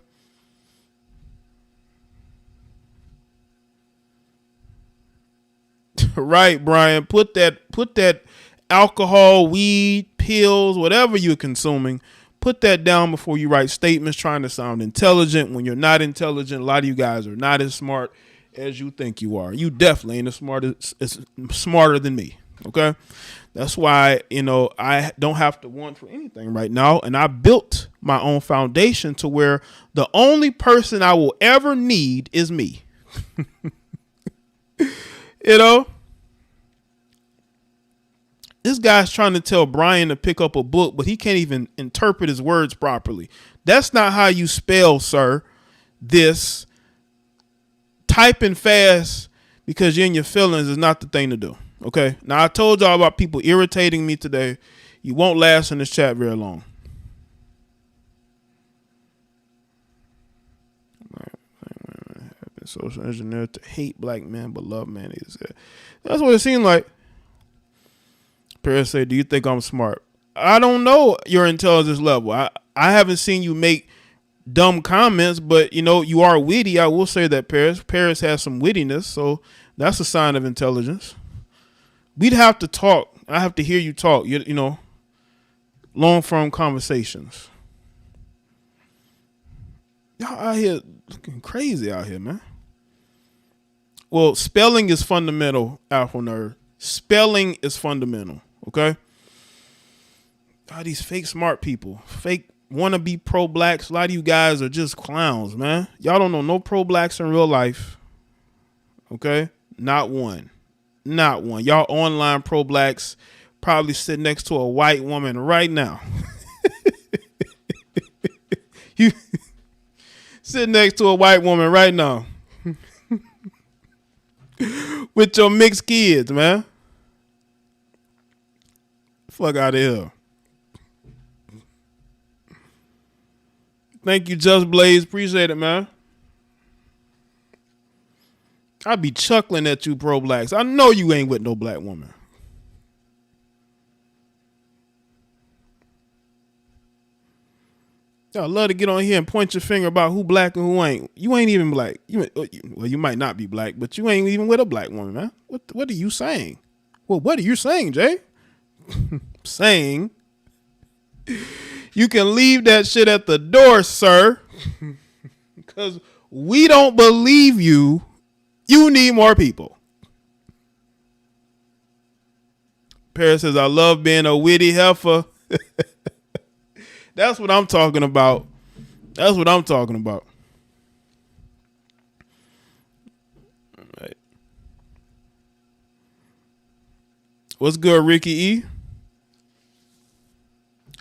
Right, Brian. Put that alcohol, weed, pills, whatever you're consuming, put that down before you write statements trying to sound intelligent when you're not intelligent. A lot of you guys are not as smart as you think you are. You definitely ain't as smarter than me. Okay. That's why, I don't have to want for anything right now. And I built my own foundation to where the only person I will ever need is me. you know, this guy's trying to tell Brian to pick up a book, but he can't even interpret his words properly. That's not how you spell, sir. This typing fast because you're in your feelings is not the thing to do. Okay. Now I told y'all about people irritating me today. You won't last in this chat very long. Social engineer to hate black men but love man. That's what it seemed like. Paris said, "Do you think I'm smart?" I don't know your intelligence level. I haven't seen you make dumb comments, but you are witty. I will say that Paris has some wittiness, so that's a sign of intelligence. We'd have to talk. I have to hear you talk. Long form conversations. Y'all out here looking crazy out here, man. Well, spelling is fundamental, Alpha Nerd. Spelling is fundamental, okay? All these fake smart people, fake wannabe pro-blacks. A lot of you guys are just clowns, man. Y'all don't know no pro-blacks in real life, okay? Not one. Not one. Y'all online pro-blacks probably sit next to a white woman right now. You sit next to a white woman right now. With your mixed kids, man. Fuck out of here. Thank you, Just Blaze. Appreciate it, man. I be chuckling at you, pro blacks. I know you ain't with no black woman. Y'all love to get on here and point your finger about who black and who ain't. You ain't even black. You might not be black, but you ain't even with a black woman, man. What are you saying? Well, what are you saying, Jay? Saying you can leave that shit at the door, sir. Because we don't believe you. You need more people. Paris says, I love being a witty heifer. That's what I'm talking about. That's what I'm talking about. All right. What's good, Ricky E?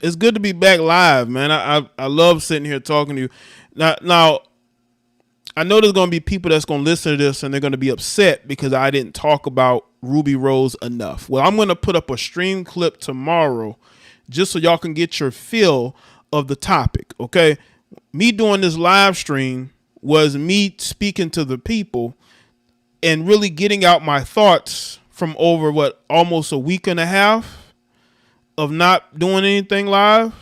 It's good to be back live, man. I love sitting here talking to you. Now, I know there's going to be people that's going to listen to this and they're going to be upset because I didn't talk about Ruby Rose enough. Well, I'm going to put up a stream clip tomorrow just so y'all can get your feel of the topic, okay? Me doing this live stream was me speaking to the people and really getting out my thoughts from over, almost a week and a half of not doing anything live.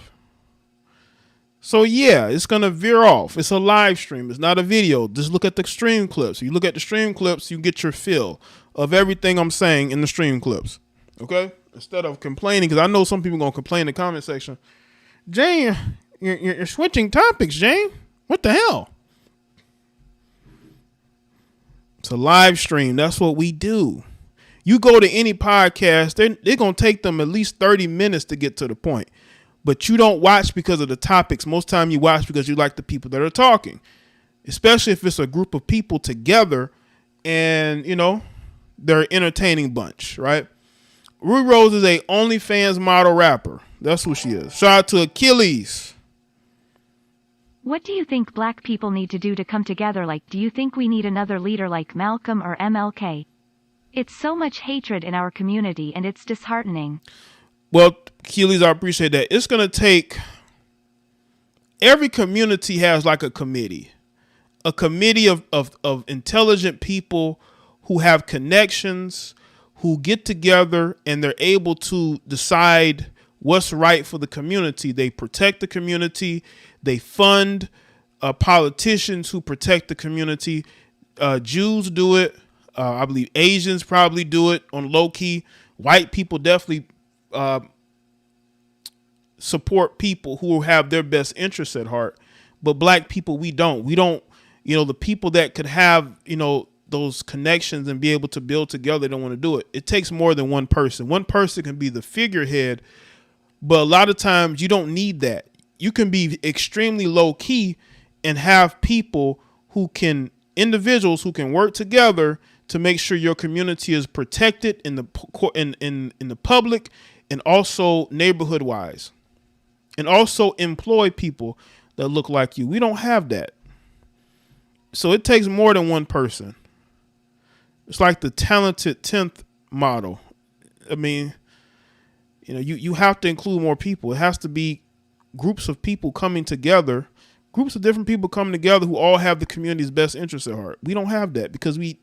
So yeah, it's going to veer off. It's a live stream. It's not a video. Just look at the stream clips. You look at the stream clips, you get your feel of everything I'm saying in the stream clips. Okay? Instead of complaining, because I know some people are going to complain in the comment section. Jane, you're switching topics, Jane. What the hell? It's a live stream. That's what we do. You go to any podcast, they're going to take them at least 30 minutes to get to the point. But you don't watch because of the topics. Most time you watch because you like the people that are talking. Especially if it's a group of people together and, they're an entertaining bunch, right? Ruby Rose is a OnlyFans model rapper. That's who she is. Shout out to Achilles. What do you think black people need to do to come together? Do you think we need another leader like Malcolm or MLK? It's so much hatred in our community and it's disheartening. Well, Achilles, I appreciate that. It's going to take, every community has a committee of intelligent people who have connections, who get together and they're able to decide what's right for the community. They protect the community. They fund politicians who protect the community. Jews do it. I believe Asians probably do it on low key. White people definitely support people who have their best interests at heart. But black people, we don't. The people that could have, the those connections and be able to build together, they don't want to do it. It takes more than one person. One person can be the figurehead, but a lot of times you don't need that. You can be extremely low key and have people individuals who can work together to make sure your community is protected in the public and also neighborhood wise, and also employ people that look like you. We don't have that. So it takes more than one person. It's like the talented 10th model. I mean, you have to include more people. It has to be groups of people coming together, groups of different people coming together who all have the community's best interests at heart. We don't have that because we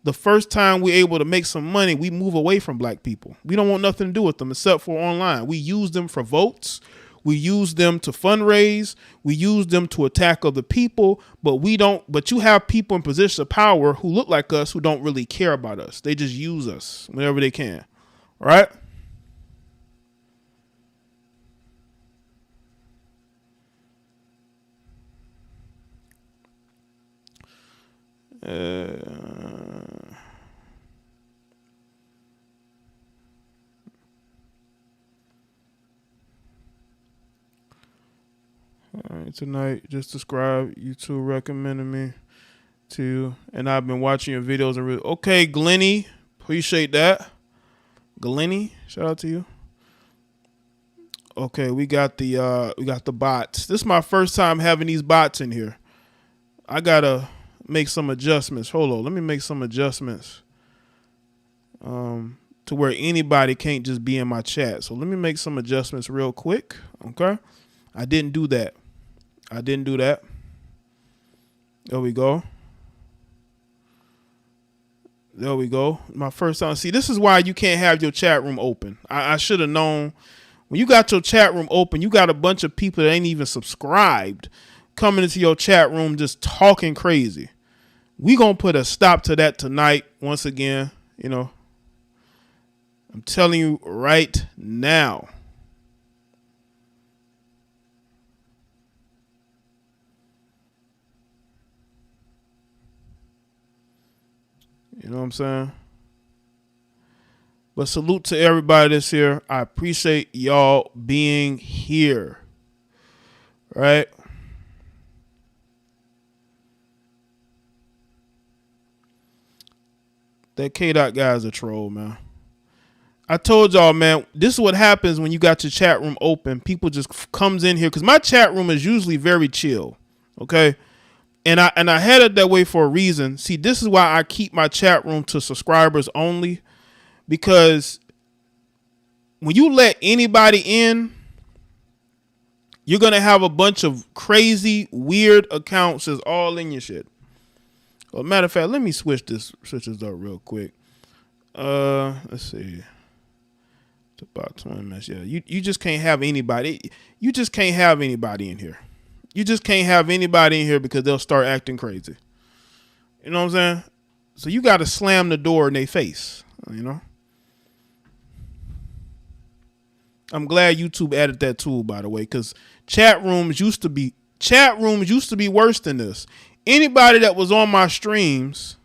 the first time we're able to make some money, we move away from black people. We don't want nothing to do with them except for online. We use them for votes. We use them to fundraise. We use them to attack other people, but you have people in positions of power who look like us who don't really care about us. They just use us whenever they can. All right? All right, tonight, just describe YouTube recommended me to, and I've been watching your videos and okay, Glenny, appreciate that. Glenny, shout out to you. Okay, we got the bots. This is my first time having these bots in here. I gotta make some adjustments. Hold on, let me make some adjustments to where anybody can't just be in my chat. So let me make some adjustments real quick. Okay, I didn't do that. There we go. My first time. See, this is why you can't have your chat room open. I should have known. When you got your chat room open, you got a bunch of people that ain't even subscribed coming into your chat room just talking crazy. We gonna put a stop to that tonight. Once again, I'm telling you right now. You know what I'm saying? But salute to everybody that's here. I appreciate y'all being here. Right? That K-Dot guy is a troll, man. I told y'all, man, this is what happens when you got your chat room open. People just comes in here because my chat room is usually very chill. Okay? And I had it that way for a reason. See, this is why I keep my chat room to subscribers only, because when you let anybody in, you're going to have a bunch of crazy, weird accounts that's all in your shit. Well, matter of fact, let me switch this up real quick. Let's see. It's about 20 minutes. Yeah, you just can't have anybody. You just can't have anybody in here. You just can't have anybody in here because they'll start acting crazy. You know what I'm saying? So you got to slam the door in their face, I'm glad YouTube added that tool, by the way, because chat rooms used to be worse than this. Anybody that was on my streams,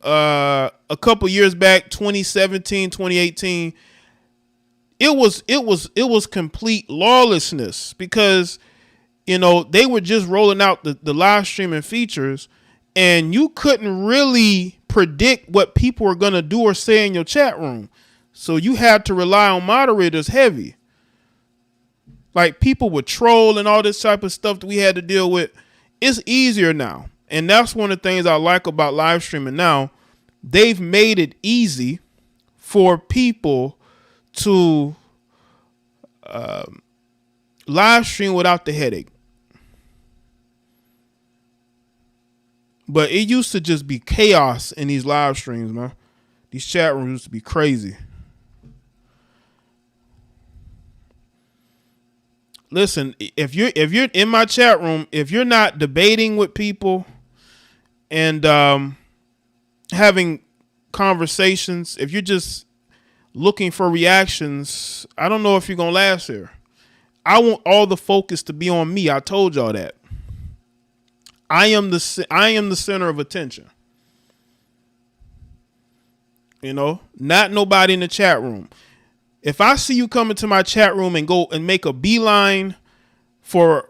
a couple years back, 2017, 2018, it was complete lawlessness because, they were just rolling out the live streaming features and you couldn't really predict what people were going to do or say in your chat room. So you had to rely on moderators heavy. Like people would troll and all this type of stuff that we had to deal with. It's easier now. And that's one of the things I like about live streaming now. They've made it easy for people to live stream without the headache. But it used to just be chaos in these live streams, man. These chat rooms used to be crazy. Listen, if you're in my chat room, if you're not debating with people and having conversations, if you're just looking for reactions, I don't know if you're gonna last here. I want all the focus to be on me. I told y'all that. I am the center of attention. You know, not nobody in the chat room. If I see you come into my chat room and go and make a beeline for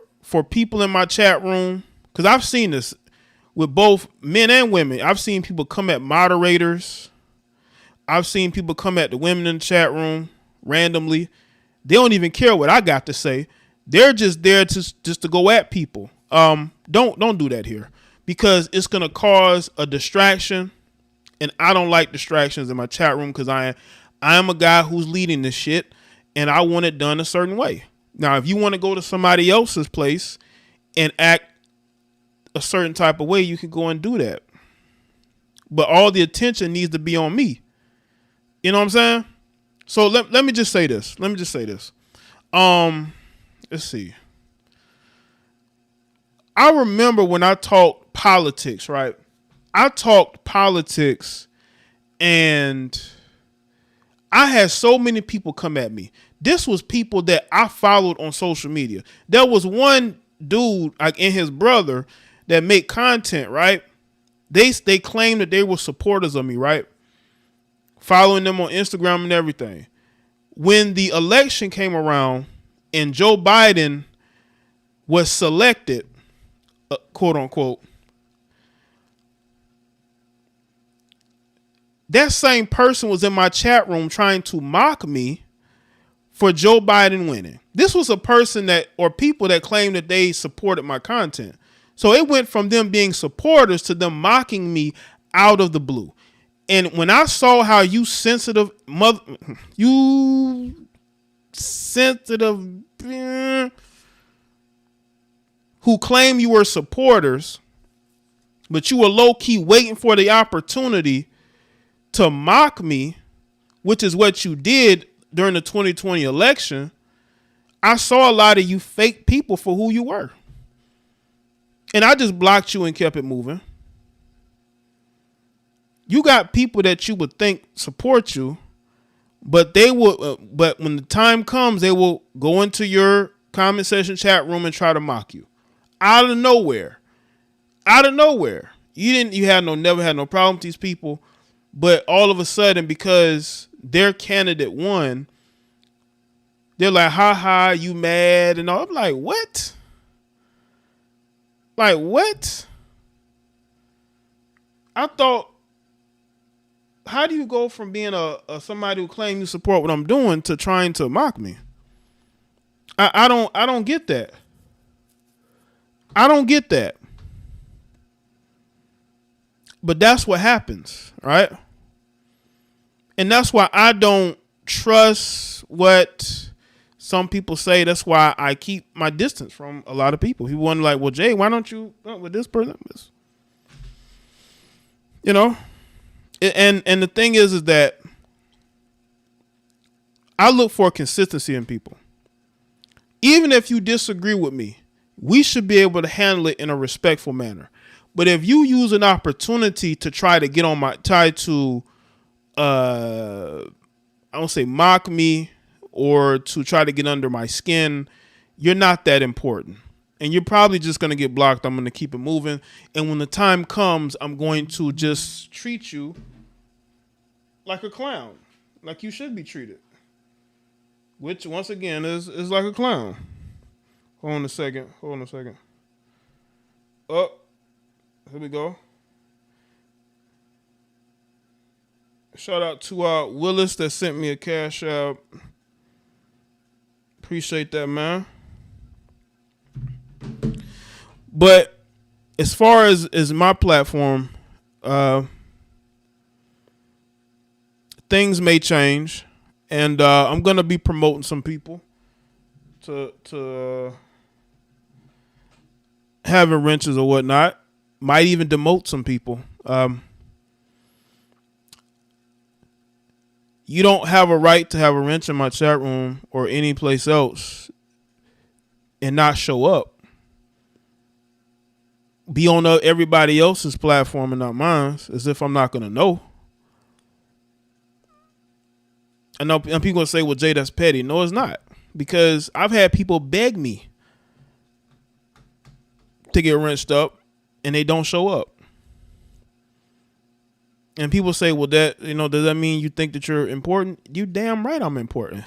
people in my chat room, because I've seen this with both men and women. I've seen people come at moderators. I've seen people come at the women in the chat room randomly. They don't even care what I got to say. They're just there to go at people. Don't do that here, because it's gonna cause a distraction, and I don't like distractions in my chat room, because I am a guy who's leading this shit, and I want it done a certain way. Now, if you want to go to somebody else's place and act a certain type of way, you can go and do that. But all the attention needs to be on me. You know what I'm saying? So let me just say this. Let's see. I remember when I talked politics, right? I talked politics, and I had so many people come at me. This was people that I followed on social media. There was one dude, like, and his brother, that make content, right? They claimed that they were supporters of me, right? Following them on Instagram and everything. When the election came around and Joe Biden was selected, quote unquote, that same person was in my chat room trying to mock me for Joe Biden winning. This was a person or people that claimed that they supported my content. So it went from them being supporters to them mocking me out of the blue. And when I saw how you sensitive who claim you were supporters, but you were low key waiting for the opportunity to mock me, which is what you did during the 2020 election, I saw a lot of you fake people for who you were. And I just blocked you and kept it moving. You got people that you would think support you, but they will. But when the time comes, they will go into your comment section chat room and try to mock you out of nowhere. Out of nowhere. You never had no problem with these people, but all of a sudden, because their candidate won, they're like, "Ha ha, you mad?" And all. I'm like, "What? Like what?" I thought, how do you go from being a somebody who claims you support what I'm doing to trying to mock me? I don't get that. I don't get that. But that's what happens, right? And that's why I don't trust what some people say. That's why I keep my distance from a lot of people. People wonder, like, well, Jay, why don't you with this person? You know? And the thing is that I look for consistency in people. Even if you disagree with me, we should be able to handle it in a respectful manner. But if you use an opportunity to try to get on my I don't say mock me or to try to get under my skin, you're not that important. And you're probably just going to get blocked. I'm going to keep it moving. And when the time comes, I'm going to just treat you like a clown, like you should be treated. Which, once again, is like a clown. Hold on a second. Oh, here we go. Shout out to Willis that sent me a cash app. Appreciate that, man. But as far as my platform, things may change, and I'm gonna be promoting some people to having wrenches or whatnot. Might even demote some people. You don't have a right to have a wrench in my chat room or any place else and not show up. Be on everybody else's platform and not mine, as if I'm not going to know. I know and people going to say, well, Jay, that's petty. No, it's not. Because I've had people beg me to get wrenched up, and they don't show up. And people say, well, that, does that mean you think that you're important? You damn right I'm important.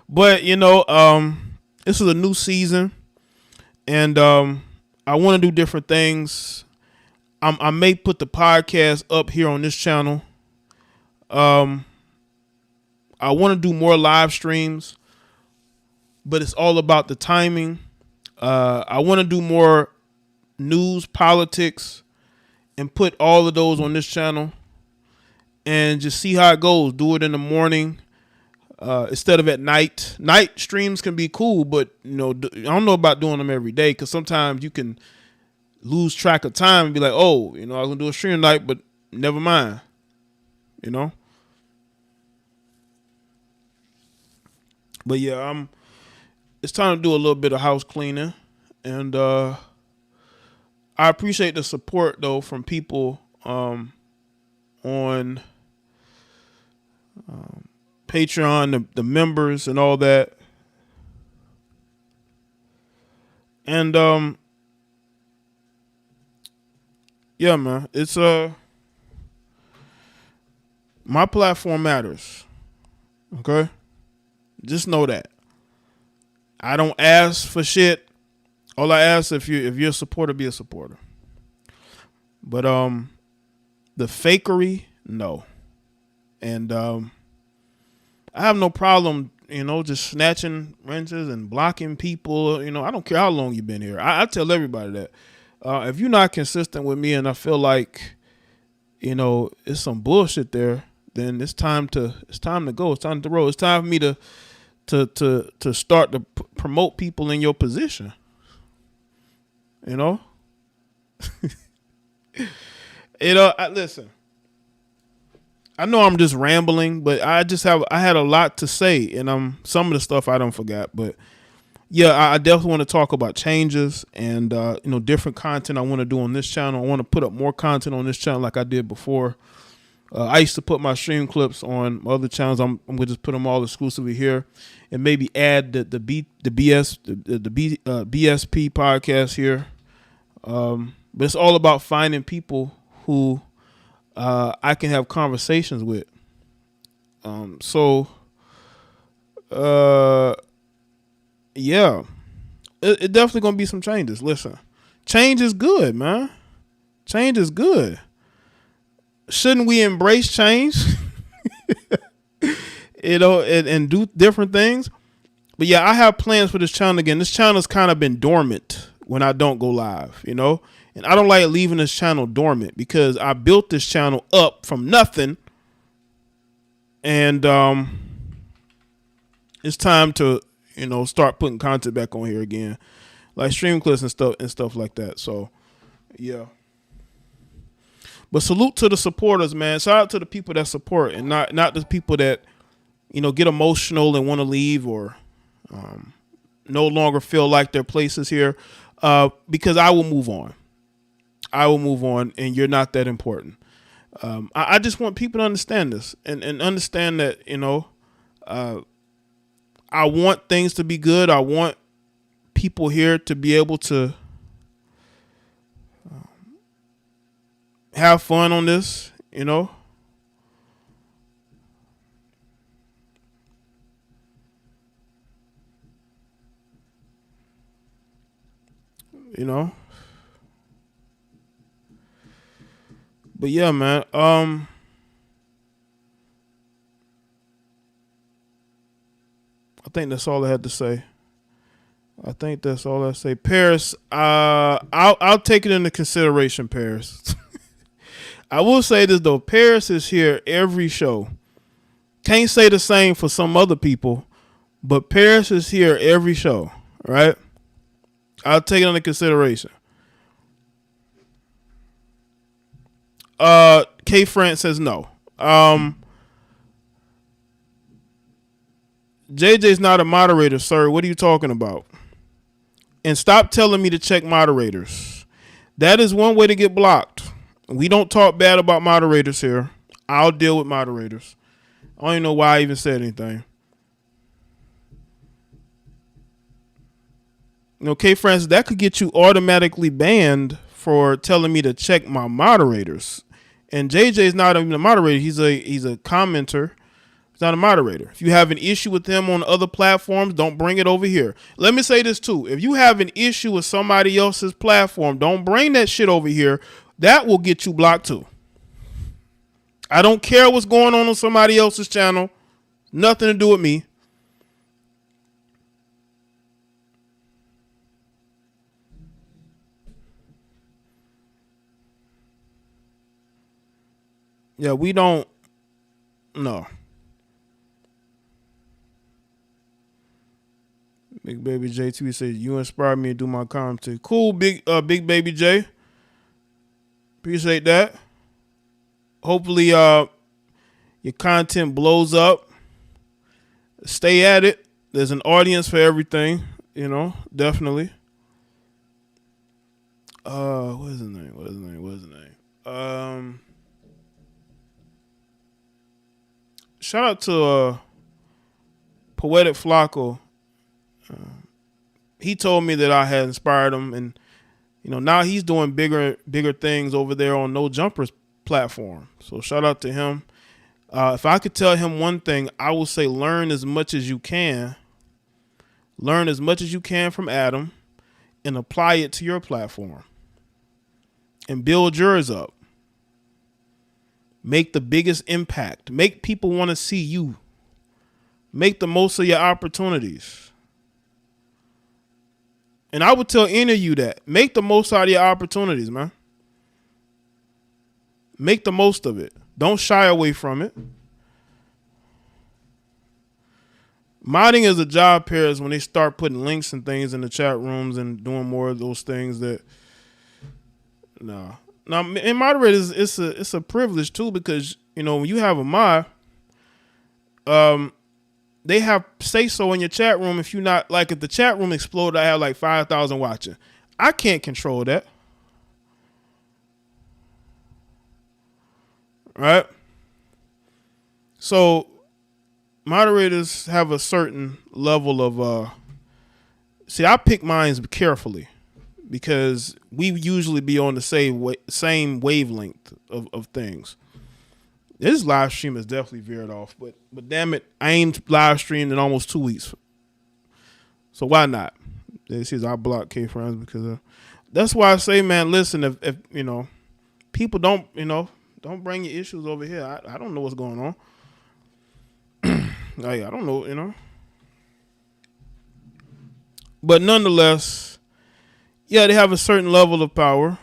But, this is a new season, and I want to do different things. I may put the podcast up here on this channel. I want to do more live streams, but it's all about the timing. I want to do more news, politics, and put all of those on this channel and just see how it goes. Do it in the morning instead of at night. Night streams can be cool, but I don't know about doing them every day, because sometimes you can lose track of time and be like, oh, I was gonna do a stream tonight, but never mind. But yeah, it's time to do a little bit of house cleaning, and I appreciate the support though from people on Patreon, the members and all that. And yeah, man, it's my platform matters. Okay? Just know that. I don't ask for shit. All I ask, if you're a supporter, be a supporter. But the fakery, no. And I have no problem, just snatching wrenches and blocking people. I don't care how long you've been here. I tell everybody that. If you're not consistent with me and I feel like, it's some bullshit there, then it's time to go. It's time to roll. It's time for me to start to promote people in your position. Listen, I know I'm just rambling, but I had a lot to say, and some of the stuff I don't forget, but yeah, I definitely want to talk about changes and different content I want to do on this channel. I want to put up more content on this channel like I did before. I used to put my stream clips on other channels. I'm gonna just put them all exclusively here, and maybe add the BSP podcast here. But it's all about finding people who I can have conversations with. Yeah, it definitely gonna be some changes. Listen, change is good, man. Change is good. Shouldn't we embrace change? And do different things. But yeah, I have plans for this channel again. This channel's kind of been dormant when I don't go live, and I don't like leaving this channel dormant, because I built this channel up from nothing, and it's time to start putting content back on here again, like stream clips and stuff like that. So yeah. But salute to the supporters, man. Shout out to the people that support, and not the people that get emotional and want to leave, or no longer feel like their place is here. Because I will move on. And you're not that important. I just want people to understand this and understand that I want things to be good. I want people here to be able to have fun on this, But yeah, man. I think that's all I had to say. Paris, I'll take it into consideration, Paris. I will say this though, Paris is here every show. Can't say the same for some other people, but Paris is here every show, right? I'll take it into consideration. K France says no. JJ's not a moderator, sir. What are you talking about? And stop telling me to check moderators. That is one way to get blocked. We don't talk bad about moderators here. I'll deal with moderators. I don't even know why I even said anything. Okay, Francis, that could get you automatically banned for telling me to check my moderators. And JJ is not even a moderator. He's a commenter. He's not a moderator. If you have an issue with him on other platforms, don't bring it over here. Let me say this too. If you have an issue with somebody else's platform, don't bring that shit over here. That will get you blocked too. I don't care what's going on somebody else's channel. Nothing to do with me. Yeah, we don't. No. Big Baby JT says, you inspired me to do my content. Cool, Big Baby J. Appreciate that. Hopefully your content blows up. Stay at it. There's an audience for everything, definitely. What is his name? Shout out to Poetic Flacco. He told me that I had inspired him, and now he's doing bigger things over there on No Jumpers platform. So shout out to him. If I could tell him one thing, I would say learn as much as you can. Learn as much as you can from Adam and apply it to your platform and build yours up. Make the biggest impact. Make people want to see you. Make the most of your opportunities. And I would tell any of you that. Make the most out of your opportunities, man. Make the most of it. Don't shy away from it. Modding is a job, Paris, when they start putting links and things in the chat rooms and doing more of those things that, no. Now, in moderators, it's a privilege too, because when you have a mod, they have say so in your chat room. If you're not, like, if the chat room exploded, I have like 5,000 watching. I can't control that, right? So moderators have a certain level of see, I pick mines carefully, because we usually be on the same wavelength of things. This live stream is definitely veered off, but damn it, I ain't live streamed in almost 2 weeks. So why not? This is I block K friends because that's why I say, man, listen, if people don't bring your issues over here. I don't know what's going on. I don't know, But nonetheless, yeah, they have a certain level of power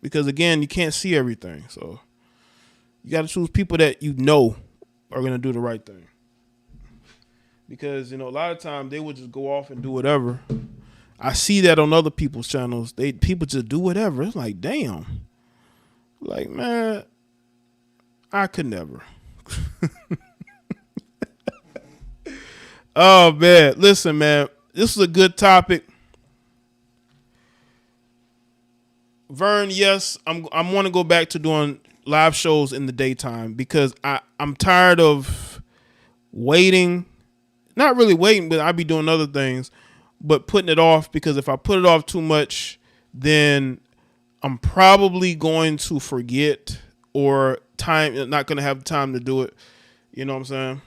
because, again, you can't see everything. So you got to choose people that are going to do the right thing. Because, a lot of times they would just go off and do whatever. I see that on other people's channels. People just do whatever. It's like, damn. Like, man, I could never. Oh, man. Listen, man. This is a good topic. Vern, yes, I want to go back to doing live shows in the daytime because I'm tired of waiting. Not really waiting, but I be doing other things, but putting it off, because if I put it off too much, then I'm probably going to forget or not going to have time to do it. You know what I'm saying?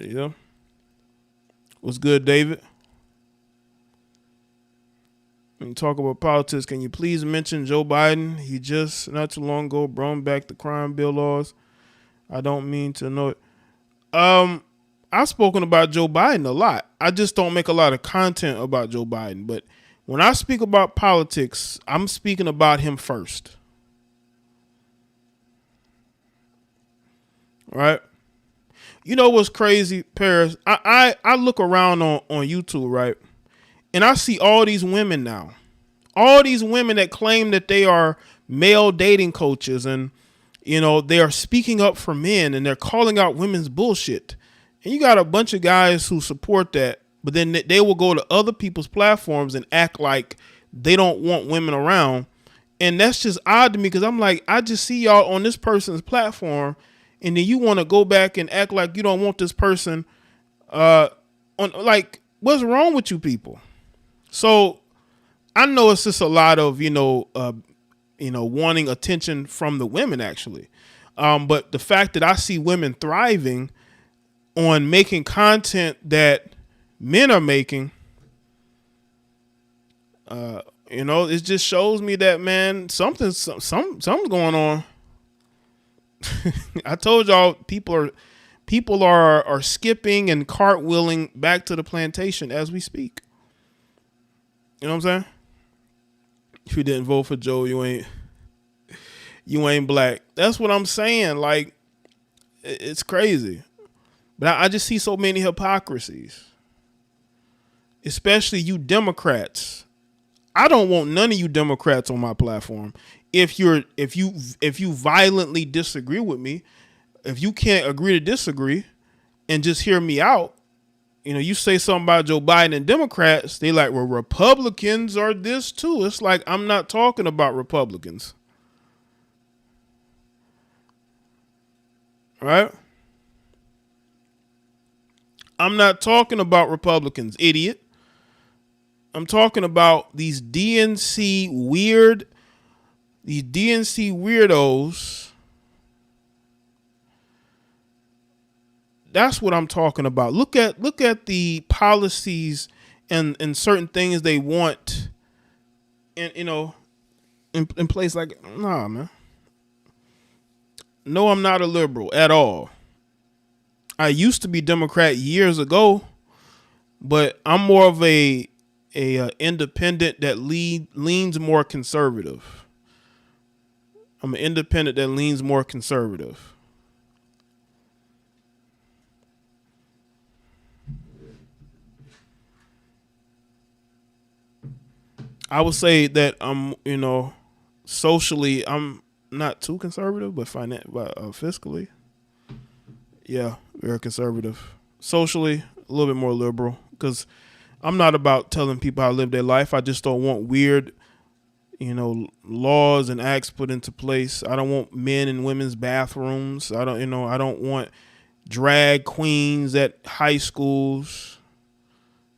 Yeah. What's good, David? When you talk about politics, can you please mention Joe Biden? He just not too long ago brought back the crime bill laws. I don't mean to know it. I've spoken about Joe Biden a lot. I just don't make a lot of content about Joe Biden. But when I speak about politics, I'm speaking about him first. Right? You know what's crazy, Paris? I look around on YouTube, right? And I see all these women now. All these women that claim that they are male dating coaches and, they are speaking up for men and they're calling out women's bullshit. And you got a bunch of guys who support that, but then they will go to other people's platforms and act like they don't want women around. And that's just odd to me, because I'm like, I just see y'all on this person's platform, and then you want to go back and act like you don't want this person on like, what's wrong with you people? So I know it's just a lot of wanting attention from the women actually, but the fact that I see women thriving on making content that men are making, it just shows me that, man, something's going on. I told y'all people are skipping and cartwheeling back to the plantation as we speak. You know what I'm saying? If you didn't vote for Joe, you ain't black. That's what I'm saying. Like, it's crazy. But I just see so many hypocrisies. Especially you Democrats. I don't want none of you Democrats on my platform. If you violently disagree with me, if you can't agree to disagree and just hear me out, you say something about Joe Biden and Democrats, they like, well, Republicans are this too. It's like, I'm not talking about Republicans. Right? I'm not talking about Republicans, idiot. I'm talking about these DNC weirdos. That's what I'm talking about. Look at the policies and certain things they want in place. Like, nah, man. No, I'm not a liberal at all. I used to be Democrat years ago, but I'm more of a independent that leans more conservative. I'm an independent that leans more conservative. I would say that I'm, socially, I'm not too conservative, but fiscally, yeah, very conservative. Socially, a little bit more liberal, because I'm not about telling people how to live their life. I just don't want weird, laws and acts put into place. I don't want men in women's bathrooms. I don't want drag queens at high schools.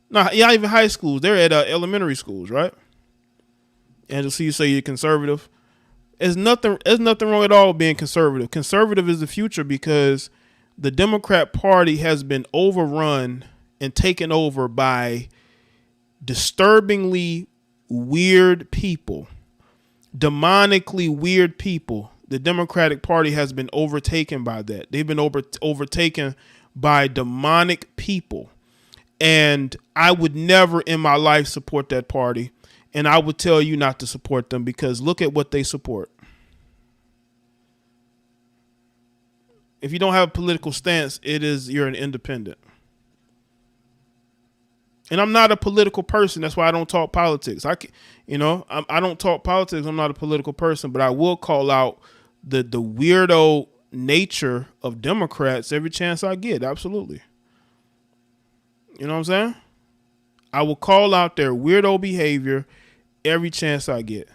Not even high schools. They're at elementary schools, right? And to see you say you're conservative, there's nothing wrong at all with being conservative. Conservative is the future, because the Democrat Party has been overrun and taken over by disturbingly weird people, demonically weird people. The Democratic Party has been overtaken by that. They've been overtaken by demonic people. And I would never in my life support that party. And I would tell you not to support them, because look at what they support. If you don't have a political stance, you're an independent. And I'm not a political person. That's why I don't talk politics. I don't talk politics. I'm not a political person, but I will call out the weirdo nature of Democrats every chance I get. Absolutely. You know what I'm saying? I will call out their weirdo behavior every chance I get.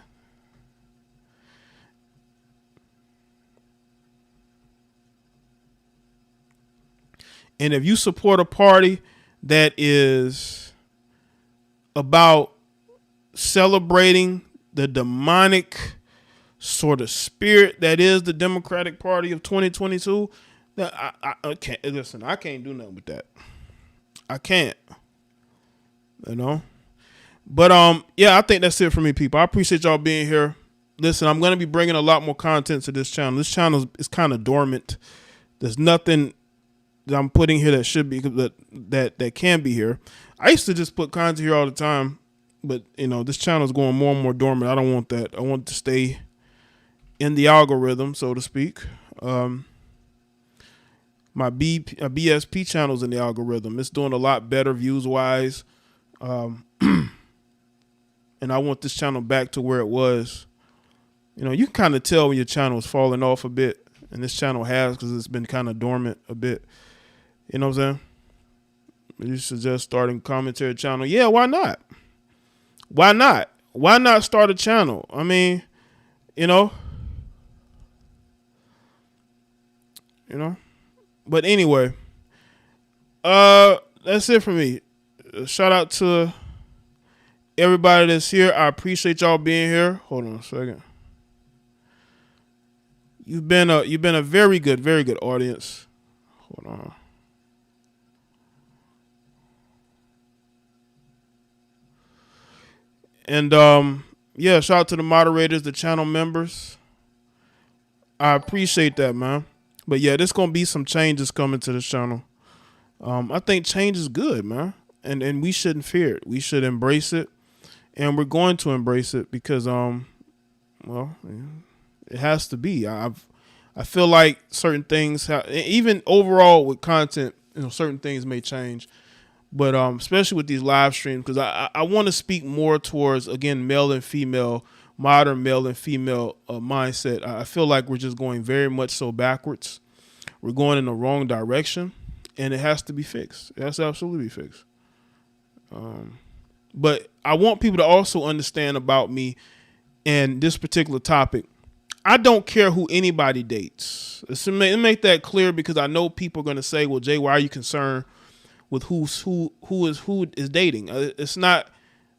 And if you support a party that is about celebrating the demonic sort of spirit that is the Democratic Party of 2022, I can't listen. I can't do nothing with that. I can't. But I think that's it for me, people. I appreciate y'all being here. Listen, I'm going to be bringing a lot more content to this channel. This channel is kind of dormant. There's nothing that I'm putting here that should be that can be here. I used to just put content here all the time, but this channel is going more and more dormant. I don't want that. I want it to stay in the algorithm, so to speak. My BSP channel's in the algorithm. It's doing a lot better views wise. And I want this channel back to where it was. You can kind of tell when your channel is falling off a bit, and this channel has, because it's been kind of dormant a bit. You know what I'm saying? You suggest starting commentary channel. Yeah, why not? Why not? Why not start a channel? I mean, But anyway, that's it for me. Shout out to everybody that's here. I appreciate y'all being here. Hold on a second. You've been a very good audience. Hold on. And yeah, shout out to the moderators, the channel members. I appreciate that, man. But yeah, there's gonna be some changes coming to this channel. I think change is good, man, and we shouldn't fear it. We should embrace it, and we're going to embrace it because well, it has to be. I feel like certain things, even overall with content, certain things may change. But especially with these live streams, because I want to speak more towards, again, male and female, modern male and female mindset. I feel like we're just going very much so backwards. We're going in the wrong direction, and it has to be fixed. It has to absolutely be fixed. But I want people to also understand about me and this particular topic. I don't care who anybody dates. Let's make that clear, because I know people are going to say, well, Jay, why are you concerned with who is dating? It's not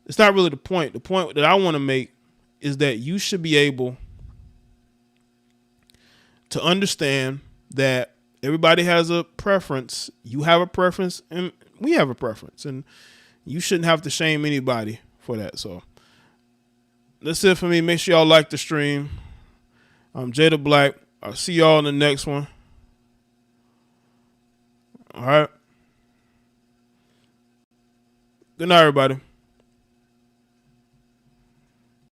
really the point. The point that I want to make is that you should be able to understand that everybody has a preference. You have a preference, and we have a preference, and you shouldn't have to shame anybody for that. So that's it for me. Make sure y'all like the stream. I'm Jada Black. I'll see y'all in the next one. All right. Good night, everybody.